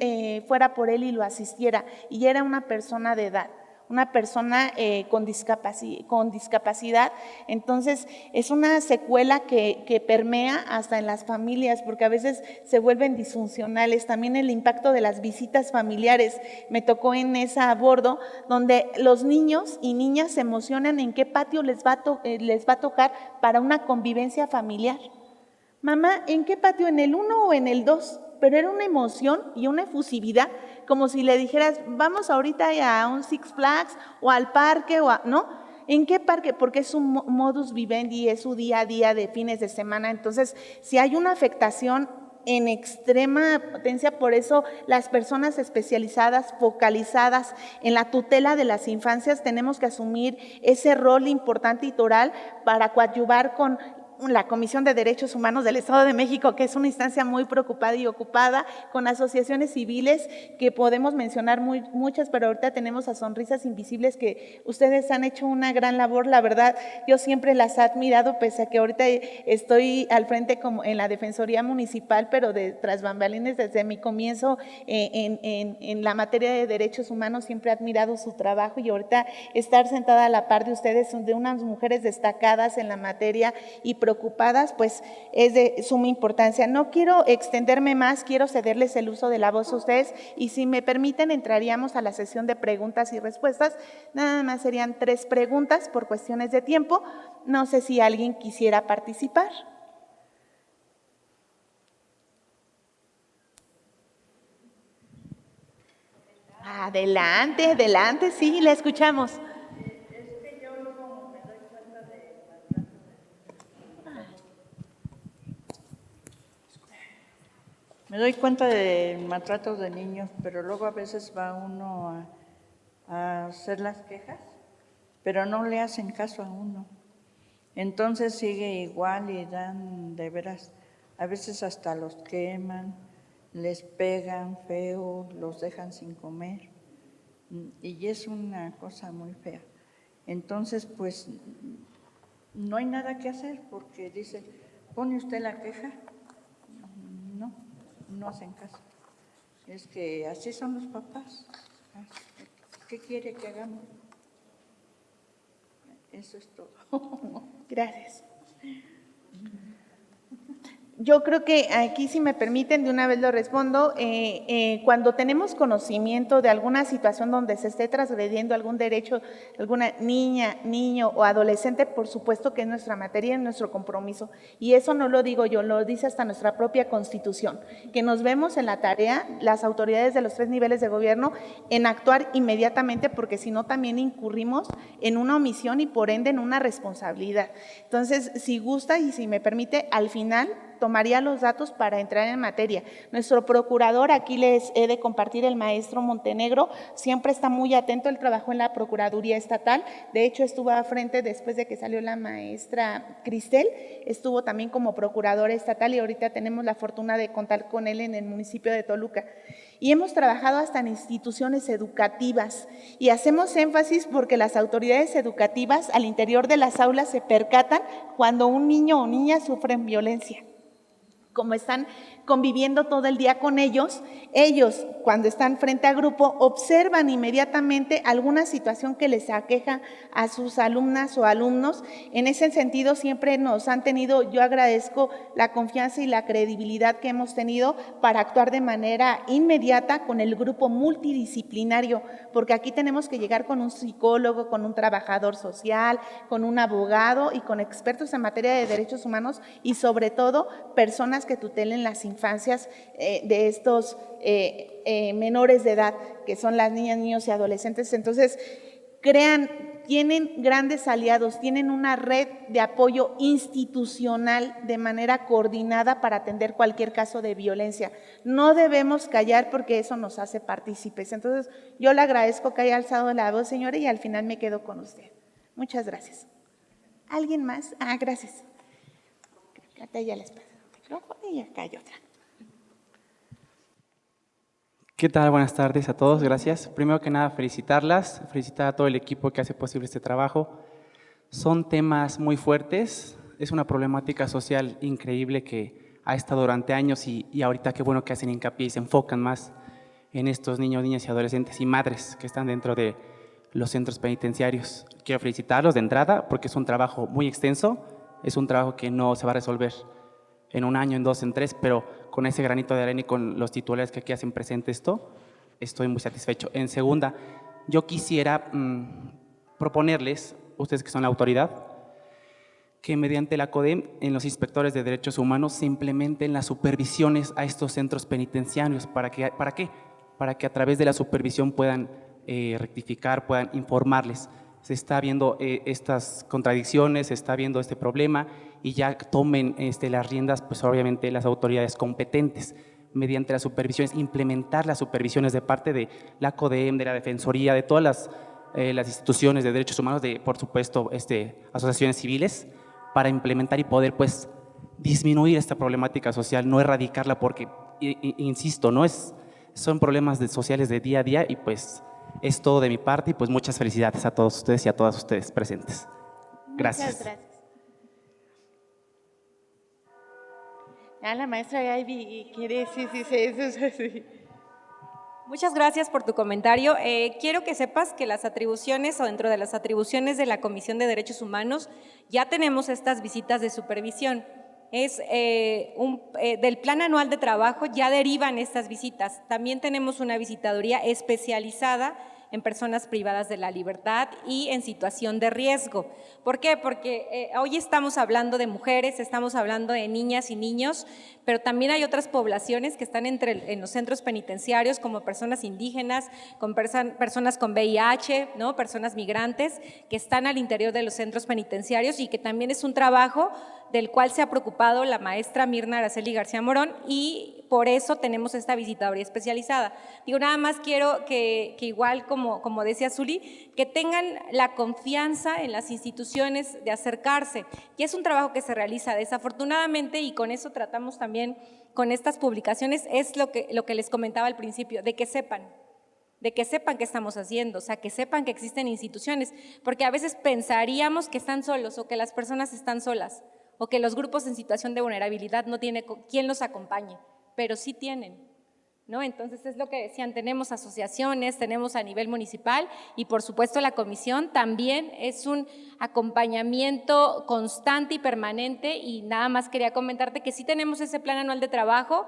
fuera por él y lo asistiera, y era una persona de edad, una persona con discapacidad. Entonces es una secuela que permea hasta en las familias, porque a veces se vuelven disfuncionales. También el impacto de las visitas familiares. Me tocó en esa a bordo, donde los niños y niñas se emocionan en qué patio les va a tocar para una convivencia familiar. Mamá, ¿en qué patio? ¿En el 1 o en el 2? Pero era una emoción y una efusividad, como si le dijeras, vamos ahorita a un Six Flags o al parque, ¿no? ¿En qué parque? Porque es un modus vivendi, es su día a día de fines de semana. Entonces, si hay una afectación en extrema potencia, por eso las personas especializadas, focalizadas en la tutela de las infancias, tenemos que asumir ese rol importante y toral para coadyuvar con la Comisión de Derechos Humanos del Estado de México, que es una instancia muy preocupada y ocupada, con asociaciones civiles que podemos mencionar muchas, pero ahorita tenemos a Sonrisas Invisibles, que ustedes han hecho una gran labor. La verdad, yo siempre las he admirado, pese a que ahorita estoy al frente como en la Defensoría Municipal, pero de tras bambalinas, desde mi comienzo en la materia de derechos humanos, siempre he admirado su trabajo, y ahorita estar sentada a la par de ustedes, de unas mujeres destacadas en la materia y preocupadas, pues es de suma importancia. No quiero extenderme más, quiero cederles el uso de la voz a ustedes, y si me permiten entraríamos a la sesión de preguntas y respuestas. Nada más serían 3 preguntas por cuestiones de tiempo. No sé si alguien quisiera participar. Adelante, adelante, sí, la escuchamos. Me doy cuenta de maltratos de niños, pero luego a veces va uno a hacer las quejas, pero no le hacen caso a uno. Entonces sigue igual y dan de veras, a veces hasta los queman, les pegan feo, los dejan sin comer, y es una cosa muy fea. Entonces, pues, no hay nada que hacer porque dice, ¿pone usted la queja? No hacen caso. Es que así son los papás. ¿Qué quiere que hagamos? Eso es todo. Gracias. Yo creo que aquí, si me permiten, de una vez lo respondo. Cuando tenemos conocimiento de alguna situación donde se esté transgrediendo algún derecho, alguna niña, niño o adolescente, por supuesto que es nuestra materia, es nuestro compromiso. Y eso no lo digo yo, lo dice hasta nuestra propia Constitución, que nos vemos en la tarea, las autoridades de los 3 niveles de gobierno, en actuar inmediatamente, porque si no también incurrimos en una omisión y por ende en una responsabilidad. Entonces, si gusta y si me permite, al final tomaría los datos para entrar en materia. Nuestro procurador, aquí les he de compartir, el maestro Montenegro, siempre está muy atento, él trabajó en la Procuraduría Estatal, de hecho estuvo a frente después de que salió la maestra Cristel, estuvo también como procurador estatal y ahorita tenemos la fortuna de contar con él en el municipio de Toluca. Y hemos trabajado hasta en instituciones educativas y hacemos énfasis porque las autoridades educativas al interior de las aulas se percatan cuando un niño o niña sufren violencia. Como están conviviendo todo el día con ellos, cuando están frente a grupo observan inmediatamente alguna situación que les aqueja a sus alumnas o alumnos. En ese sentido siempre nos han tenido, yo agradezco la confianza y la credibilidad que hemos tenido para actuar de manera inmediata con el grupo multidisciplinario, porque aquí tenemos que llegar con un psicólogo, con un trabajador social, con un abogado y con expertos en materia de derechos humanos y sobre todo personas que tutelen las infancias de estos menores de edad, que son las niñas, niños y adolescentes. Entonces, tienen grandes aliados, tienen una red de apoyo institucional de manera coordinada para atender cualquier caso de violencia. No debemos callar porque eso nos hace partícipes. Entonces, yo le agradezco que haya alzado la voz, señora, y al final me quedo con usted. Muchas gracias. ¿Alguien más? Gracias. Acá ya les paso el micrófono y acá hay otra. ¿Qué tal? Buenas tardes a todos, gracias. Primero que nada, felicitar a todo el equipo que hace posible este trabajo. Son temas muy fuertes, es una problemática social increíble que ha estado durante años y ahorita qué bueno que hacen hincapié y se enfocan más en estos niños, niñas y adolescentes y madres que están dentro de los centros penitenciarios. Quiero felicitarlos de entrada porque es un trabajo muy extenso, es un trabajo que no se va a resolver en un año, en 2, en 3, pero con ese granito de arena y con los titulares que aquí hacen presente esto, estoy muy satisfecho. En segunda, yo quisiera proponerles, ustedes que son la autoridad, que mediante la CODEM, en los inspectores de derechos humanos, se implementen las supervisiones a estos centros penitenciarios. ¿Para qué? Para que a través de la supervisión puedan rectificar, puedan informarles. Se está viendo estas contradicciones, se está viendo este problema y ya tomen las riendas, pues obviamente las autoridades competentes mediante las supervisiones, implementar las supervisiones de parte de la CODEM, de la Defensoría, de todas las instituciones de derechos humanos, de por supuesto asociaciones civiles, para implementar y poder pues disminuir esta problemática social, no erradicarla porque, insisto, son problemas sociales de día a día y pues es todo de mi parte y pues muchas felicidades a todos ustedes y a todas ustedes presentes. Gracias. Muchas gracias. La maestra Gaby quiere, sí. Muchas gracias por tu comentario. Quiero que sepas que las atribuciones o dentro de las atribuciones de la Comisión de Derechos Humanos ya tenemos estas visitas de supervisión. Del plan anual de trabajo ya derivan estas visitas. También tenemos una visitaduría especializada en personas privadas de la libertad y en situación de riesgo. ¿Por qué? Porque hoy estamos hablando de mujeres, estamos hablando de niñas y niños, pero también hay otras poblaciones que están en los centros penitenciarios, como personas indígenas, con personas con VIH, ¿no? Personas migrantes que están al interior de los centros penitenciarios y que también es un trabajo del cual se ha preocupado la maestra Mirna Araceli García Morón, y por eso tenemos esta visitaduría especializada. Digo, nada más quiero que igual, como decía Zuli, que tengan la confianza en las instituciones de acercarse, y es un trabajo que se realiza desafortunadamente, y con eso tratamos también con estas publicaciones, es lo que les comentaba al principio, de que sepan qué estamos haciendo, o sea, que sepan que existen instituciones, porque a veces pensaríamos que están solos o que las personas están solas, o que los grupos en situación de vulnerabilidad no tienen quien los acompañe, pero sí tienen, ¿no? Entonces es lo que decían, tenemos asociaciones, tenemos a nivel municipal, y por supuesto la comisión también es un acompañamiento constante y permanente. Y nada más quería comentarte que sí tenemos ese plan anual de trabajo.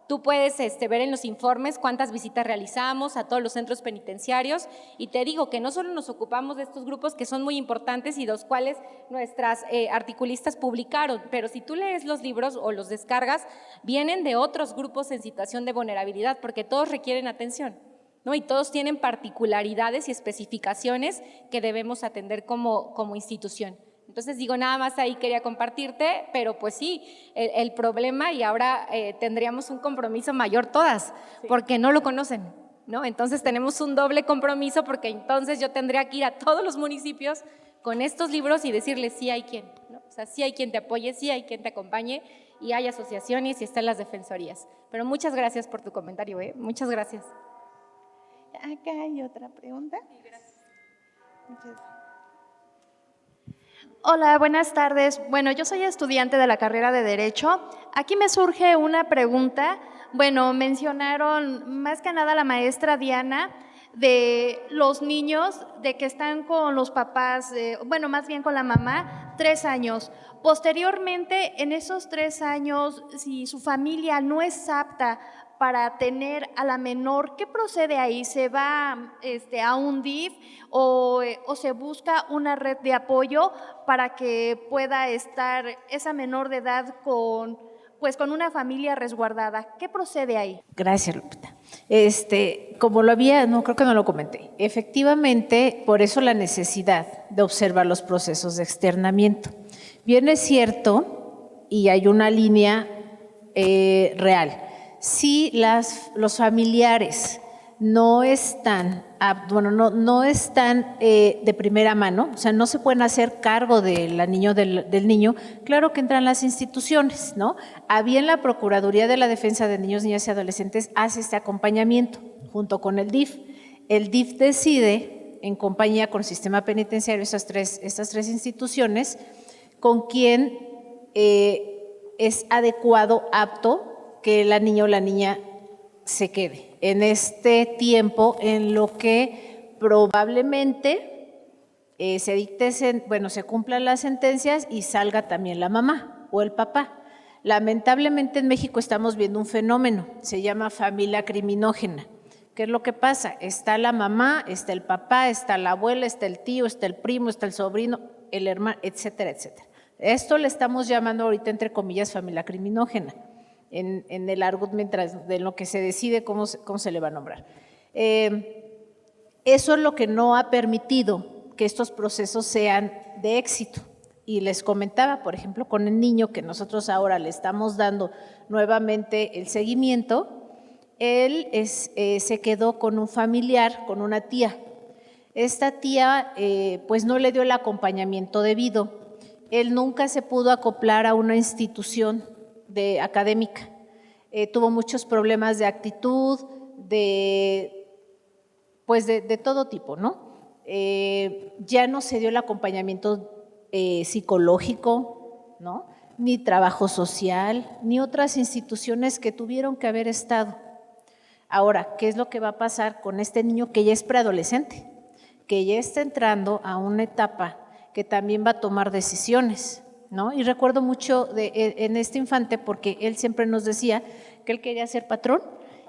Tú puedes ver en los informes cuántas visitas realizamos a todos los centros penitenciarios, y te digo que no solo nos ocupamos de estos grupos que son muy importantes y los cuales nuestras articulistas publicaron, pero si tú lees los libros o los descargas, vienen de otros grupos en situación de vulnerabilidad, porque todos requieren atención, ¿no? Y todos tienen particularidades y especificaciones que debemos atender como institución. Entonces digo, nada más ahí quería compartirte, pero pues sí, el problema, y ahora tendríamos un compromiso mayor todas, porque no lo conocen, ¿no? Entonces tenemos un doble compromiso, porque entonces yo tendría que ir a todos los municipios con estos libros y decirles sí hay quien, ¿no? O sea, sí hay quien te apoye, sí hay quien te acompañe, y hay asociaciones y están las defensorías. Pero muchas gracias por tu comentario, muchas gracias. Acá hay otra pregunta. Sí, gracias. Muchas gracias. Hola, buenas tardes. Bueno, yo soy estudiante de la carrera de Derecho. Aquí me surge una pregunta. Bueno, mencionaron más que nada la maestra Diana de los niños de que están con los papás, bueno, más bien con la mamá, 3 años. Posteriormente, en esos 3 años, si su familia no es apta para tener a la menor, ¿qué procede ahí? ¿Se va a un DIF o se busca una red de apoyo para que pueda estar esa menor de edad con una familia resguardada? ¿Qué procede ahí? Gracias, Lupita. Como creo que no lo comenté, efectivamente, por eso la necesidad de observar los procesos de externamiento. Bien es cierto, y hay una línea real. Si los familiares no están de primera mano, o sea, no se pueden hacer cargo del niño, claro que entran las instituciones, ¿no? A bien la Procuraduría de la Defensa de Niños, Niñas y Adolescentes hace este acompañamiento junto con el DIF. El DIF decide, en compañía con el sistema penitenciario, estas tres instituciones, con quién es adecuado, apto, que la niña o la niña se quede en este tiempo en lo que probablemente se cumplan las sentencias y salga también la mamá o el papá. Lamentablemente en México estamos viendo un fenómeno, se llama familia criminógena. ¿Qué es lo que pasa? Está la mamá, está el papá, está la abuela, está el tío, está el primo, está el sobrino, el hermano, etcétera, etcétera. Esto le estamos llamando ahorita, entre comillas, familia criminógena. En el argot, mientras de lo que se decide cómo se le va a nombrar. Eso es lo que no ha permitido que estos procesos sean de éxito. Y les comentaba, por ejemplo, con el niño que nosotros ahora le estamos dando nuevamente el seguimiento, él se quedó con un familiar, con una tía. Esta tía pues no le dio el acompañamiento debido. Él nunca se pudo acoplar a una institución académica. Tuvo muchos problemas de actitud, de todo tipo, ¿no? Ya no se dio el acompañamiento psicológico, ¿no? Ni trabajo social, ni otras instituciones que tuvieron que haber estado. Ahora, ¿qué es lo que va a pasar con este niño que ya es preadolescente? Que ya está entrando a una etapa que también va a tomar decisiones, ¿no? Y recuerdo mucho en este infante, porque él siempre nos decía que él quería ser patrón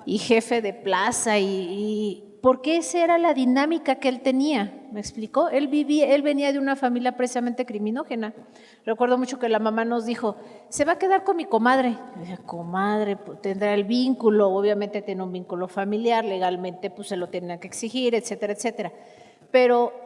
y jefe de plaza y porque esa era la dinámica que él tenía, ¿me explicó? Él venía de una familia precisamente criminógena. Recuerdo mucho que la mamá nos dijo, se va a quedar con mi comadre. Yo decía, comadre, pues, tendrá el vínculo, obviamente tiene un vínculo familiar, legalmente pues se lo tenía que exigir, etcétera, etcétera. Pero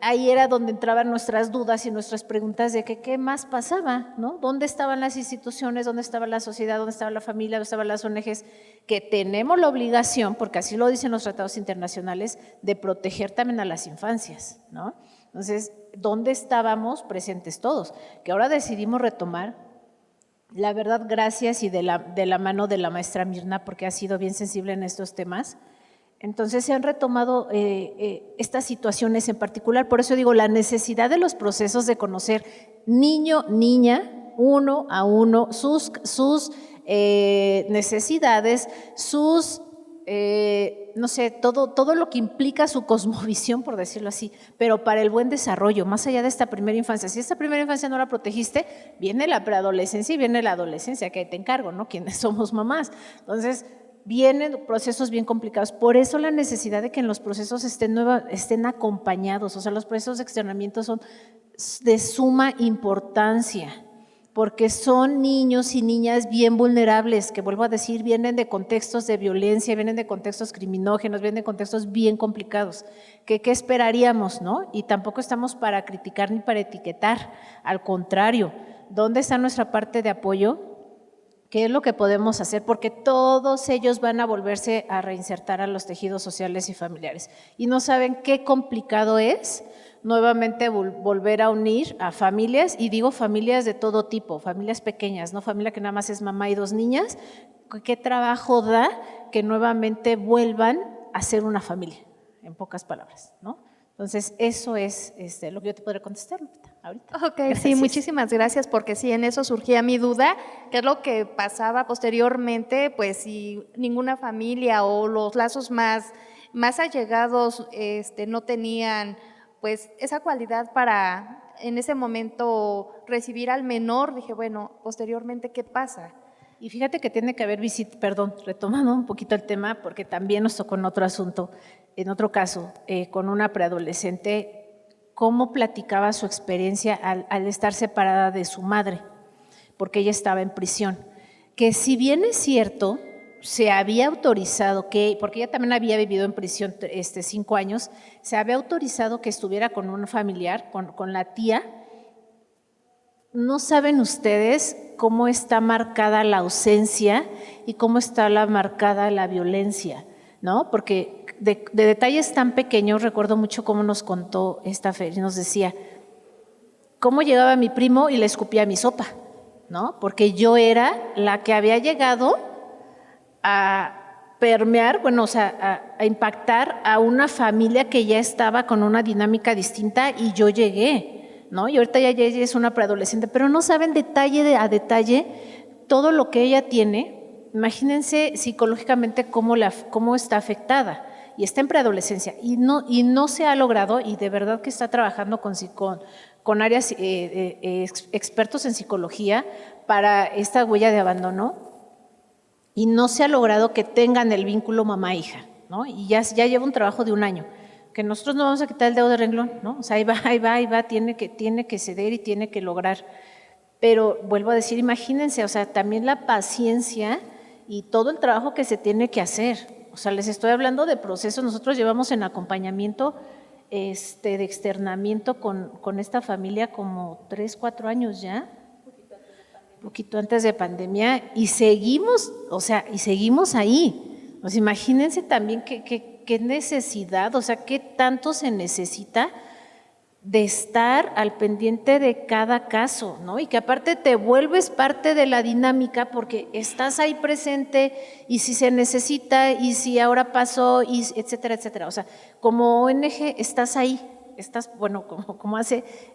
ahí era donde entraban nuestras dudas y nuestras preguntas de que qué más pasaba, ¿no? ¿Dónde estaban las instituciones? ¿Dónde estaba la sociedad? ¿Dónde estaba la familia? ¿Dónde estaban las ONGs? Que tenemos la obligación, porque así lo dicen los tratados internacionales, de proteger también a las infancias, ¿no? Entonces, ¿dónde estábamos presentes todos? Que ahora decidimos retomar, la verdad, gracias y de la mano de la maestra Mirna, porque ha sido bien sensible en estos temas. Entonces se han retomado estas situaciones en particular, por eso digo, la necesidad de los procesos de conocer niño, niña, uno a uno, sus necesidades, sus, no sé, todo lo que implica su cosmovisión, por decirlo así, pero para el buen desarrollo, más allá de esta primera infancia. Si esta primera infancia no la protegiste, viene la preadolescencia y viene la adolescencia, que ahí te encargo, ¿no? Quienes somos mamás. Entonces, vienen procesos bien complicados, por eso la necesidad de que en los procesos estén acompañados, o sea, los procesos de externamiento son de suma importancia, porque son niños y niñas bien vulnerables, que vuelvo a decir, vienen de contextos de violencia, vienen de contextos criminógenos, vienen de contextos bien complicados, que ¿qué esperaríamos, no? Y tampoco estamos para criticar ni para etiquetar, al contrario, ¿dónde está nuestra parte de apoyo? ¿Qué es lo que podemos hacer? Porque todos ellos van a volverse a reinsertar a los tejidos sociales y familiares. Y no saben qué complicado es nuevamente volver a unir a familias, y digo familias de todo tipo, familias pequeñas, no familia que nada más es mamá y 2 niñas. ¿Qué trabajo da que nuevamente vuelvan a ser una familia? En pocas palabras, ¿no? Entonces, eso es lo que yo te podré contestar, Lupita, ahorita. Ok, Gracias. sí, muchísimas gracias, porque sí, en eso surgía mi duda, qué es lo que pasaba posteriormente, pues si ninguna familia o los lazos más allegados no tenían pues esa cualidad para en ese momento recibir al menor, dije, bueno, posteriormente, ¿qué pasa? Y fíjate que tiene que haber retomando un poquito el tema, porque también nos tocó en otro asunto, en otro caso, con una preadolescente, cómo platicaba su experiencia al estar separada de su madre, porque ella estaba en prisión. Que si bien es cierto, se había autorizado porque ella también había vivido en prisión 5 años, se había autorizado que estuviera con un familiar, con la tía. No saben ustedes cómo está marcada la ausencia y cómo está marcada la violencia, ¿no? Porque de detalles tan pequeños, recuerdo mucho cómo nos contó esta Fer, nos decía, cómo llegaba mi primo y le escupía mi sopa, ¿no? Porque yo era la que había llegado a permear, bueno, o sea, a impactar a una familia que ya estaba con una dinámica distinta y yo llegué, ¿no? Y ahorita ya ella es una preadolescente, pero no saben detalle a detalle todo lo que ella tiene. Imagínense psicológicamente cómo está afectada y está en preadolescencia y no se ha logrado, y de verdad que está trabajando con áreas expertos en psicología para esta huella de abandono, y no se ha logrado que tengan el vínculo mamá-hija, ¿no? Y ya lleva un trabajo de 1 año, que nosotros no vamos a quitar el dedo de renglón, ¿no? O sea, ahí va, tiene que ceder y tiene que lograr. Pero vuelvo a decir, imagínense, o sea, también la paciencia y todo el trabajo que se tiene que hacer. O sea, les estoy hablando de procesos, nosotros llevamos en acompañamiento de externamiento con esta familia como 3, 4 años ya, poquito antes de pandemia, y seguimos, ahí. O sea, imagínense también qué necesidad, o sea, qué tanto se necesita de estar al pendiente de cada caso, ¿no? Y que aparte te vuelves parte de la dinámica porque estás ahí presente, y si se necesita, y si ahora pasó, y etcétera, etcétera. O sea, como ONG estás ahí. Estás, bueno,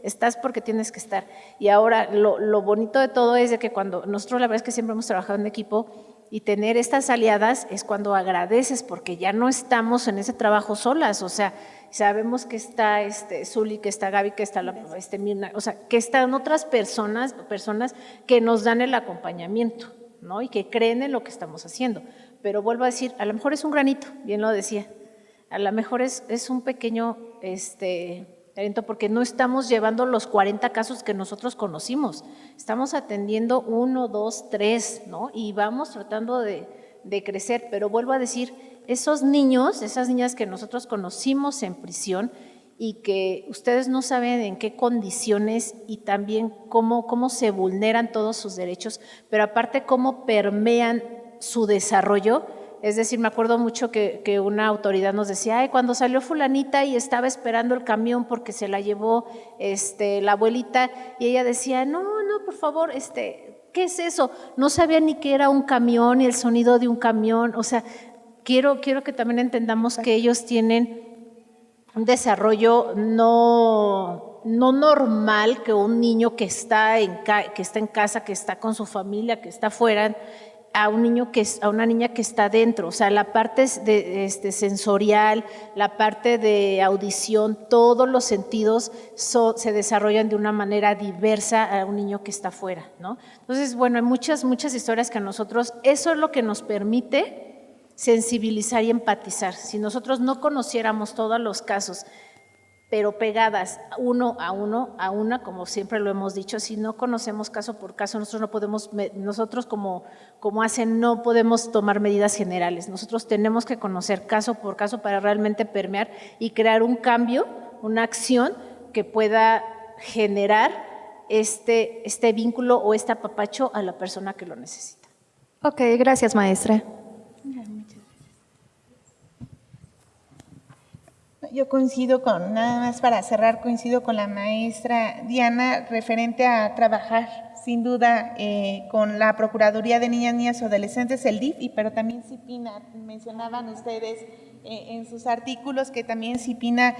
estás porque tienes que estar. Y ahora lo bonito de todo es de que cuando nosotros la verdad es que siempre hemos trabajado en equipo, y tener estas aliadas es cuando agradeces, porque ya no estamos en ese trabajo solas. O sea, sabemos que está Zuli, que está Gaby, que está Mirna, o sea, que están otras personas que nos dan el acompañamiento, ¿no? Y que creen en lo que estamos haciendo. Pero vuelvo a decir, a lo mejor es un granito, bien lo decía, a lo mejor es un pequeño talento porque no estamos llevando los 40 casos que nosotros conocimos, estamos atendiendo 1, 2, 3, ¿no? Y vamos tratando de crecer, pero vuelvo a decir, esos niños, esas niñas que nosotros conocimos en prisión y que ustedes no saben en qué condiciones y también cómo se vulneran todos sus derechos, pero aparte cómo permean su desarrollo. Es decir, me acuerdo mucho que una autoridad nos decía, ay, cuando salió fulanita y estaba esperando el camión porque se la llevó la abuelita, y ella decía, no, por favor, ¿qué es eso? No sabía ni qué era un camión, ni el sonido de un camión. O sea, quiero que también entendamos que ellos tienen un desarrollo no normal que un niño que está en casa, que está con su familia, que está afuera, a una niña que está dentro. O sea, la parte sensorial, la parte de audición, todos los sentidos se desarrollan de una manera diversa a un niño que está afuera, ¿no? Entonces, bueno, hay muchas historias que a nosotros, eso es lo que nos permite sensibilizar y empatizar. Si nosotros no conociéramos todos los casos, pero pegadas uno a una, como siempre lo hemos dicho, si no conocemos caso por caso, nosotros como hacen, no podemos tomar medidas generales. Nosotros tenemos que conocer caso por caso para realmente permear y crear un cambio, una acción que pueda generar este vínculo o este apapacho a la persona que lo necesita. Ok, gracias, maestra. Yo nada más para cerrar, coincido con la maestra Diana referente a trabajar sin duda con la Procuraduría de Niñas, Niñas y Adolescentes, el DIF, pero también CIPINA. Mencionaban ustedes en sus artículos que también CIPINA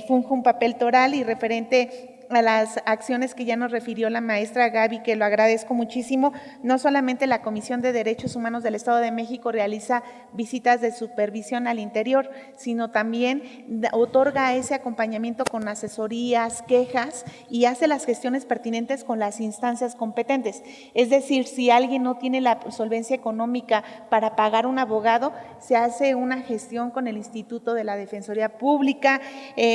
funge un papel toral y referente a las acciones que ya nos refirió la maestra Gaby, que lo agradezco muchísimo. No solamente la Comisión de Derechos Humanos del Estado de México realiza visitas de supervisión al interior, sino también otorga ese acompañamiento con asesorías, quejas y hace las gestiones pertinentes con las instancias competentes. Es decir, si alguien no tiene la solvencia económica para pagar un abogado, se hace una gestión con el Instituto de la Defensoría Pública,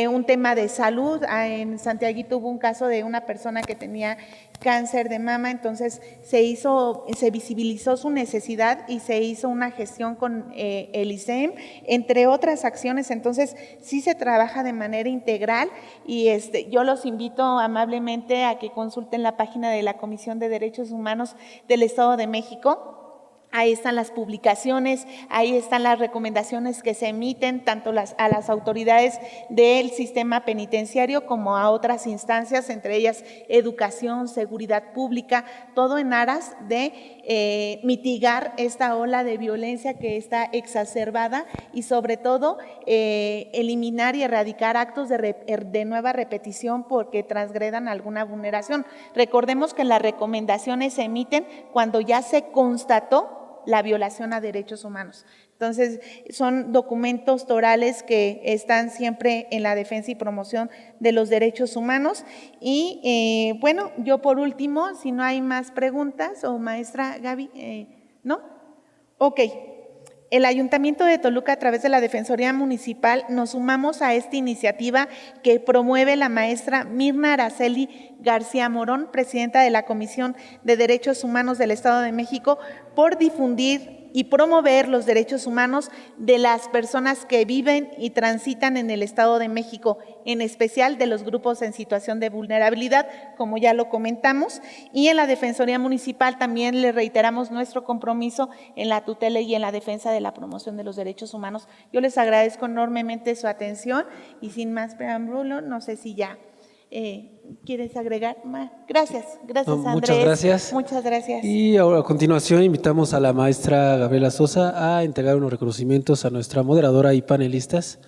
un tema de salud. En Santiaguito hubo un caso de una persona que tenía cáncer de mama, entonces se visibilizó su necesidad y se hizo una gestión con el ISEM, entre otras acciones. Entonces sí se trabaja de manera integral y yo los invito amablemente a que consulten la página de la Comisión de Derechos Humanos del Estado de México. Ahí están las publicaciones, ahí están las recomendaciones que se emiten tanto a las autoridades del sistema penitenciario como a otras instancias, entre ellas educación, seguridad pública, todo en aras de mitigar esta ola de violencia que está exacerbada y sobre todo eliminar y erradicar actos de nueva repetición porque transgredan alguna vulneración. Recordemos que las recomendaciones se emiten cuando ya se constató la violación a derechos humanos. Entonces, son documentos torales que están siempre en la defensa y promoción de los derechos humanos. Y bueno, yo por último, si no hay más preguntas, o maestra Gaby, ¿no? Ok. El Ayuntamiento de Toluca, a través de la Defensoría Municipal, nos sumamos a esta iniciativa que promueve la maestra Mirna Araceli García Morón, presidenta de la Comisión de Derechos Humanos del Estado de México, por difundir y promover los derechos humanos de las personas que viven y transitan en el Estado de México, en especial de los grupos en situación de vulnerabilidad, como ya lo comentamos, y en la Defensoría Municipal también le reiteramos nuestro compromiso en la tutela y en la defensa de la promoción de los derechos humanos. Yo les agradezco enormemente su atención y sin más preámbulo, no sé si ya ¿quieres agregar más? Gracias, Andrés. Muchas gracias. Muchas gracias. Y ahora, a continuación invitamos a la maestra Gabriela Sosa a entregar unos reconocimientos a nuestra moderadora y panelistas.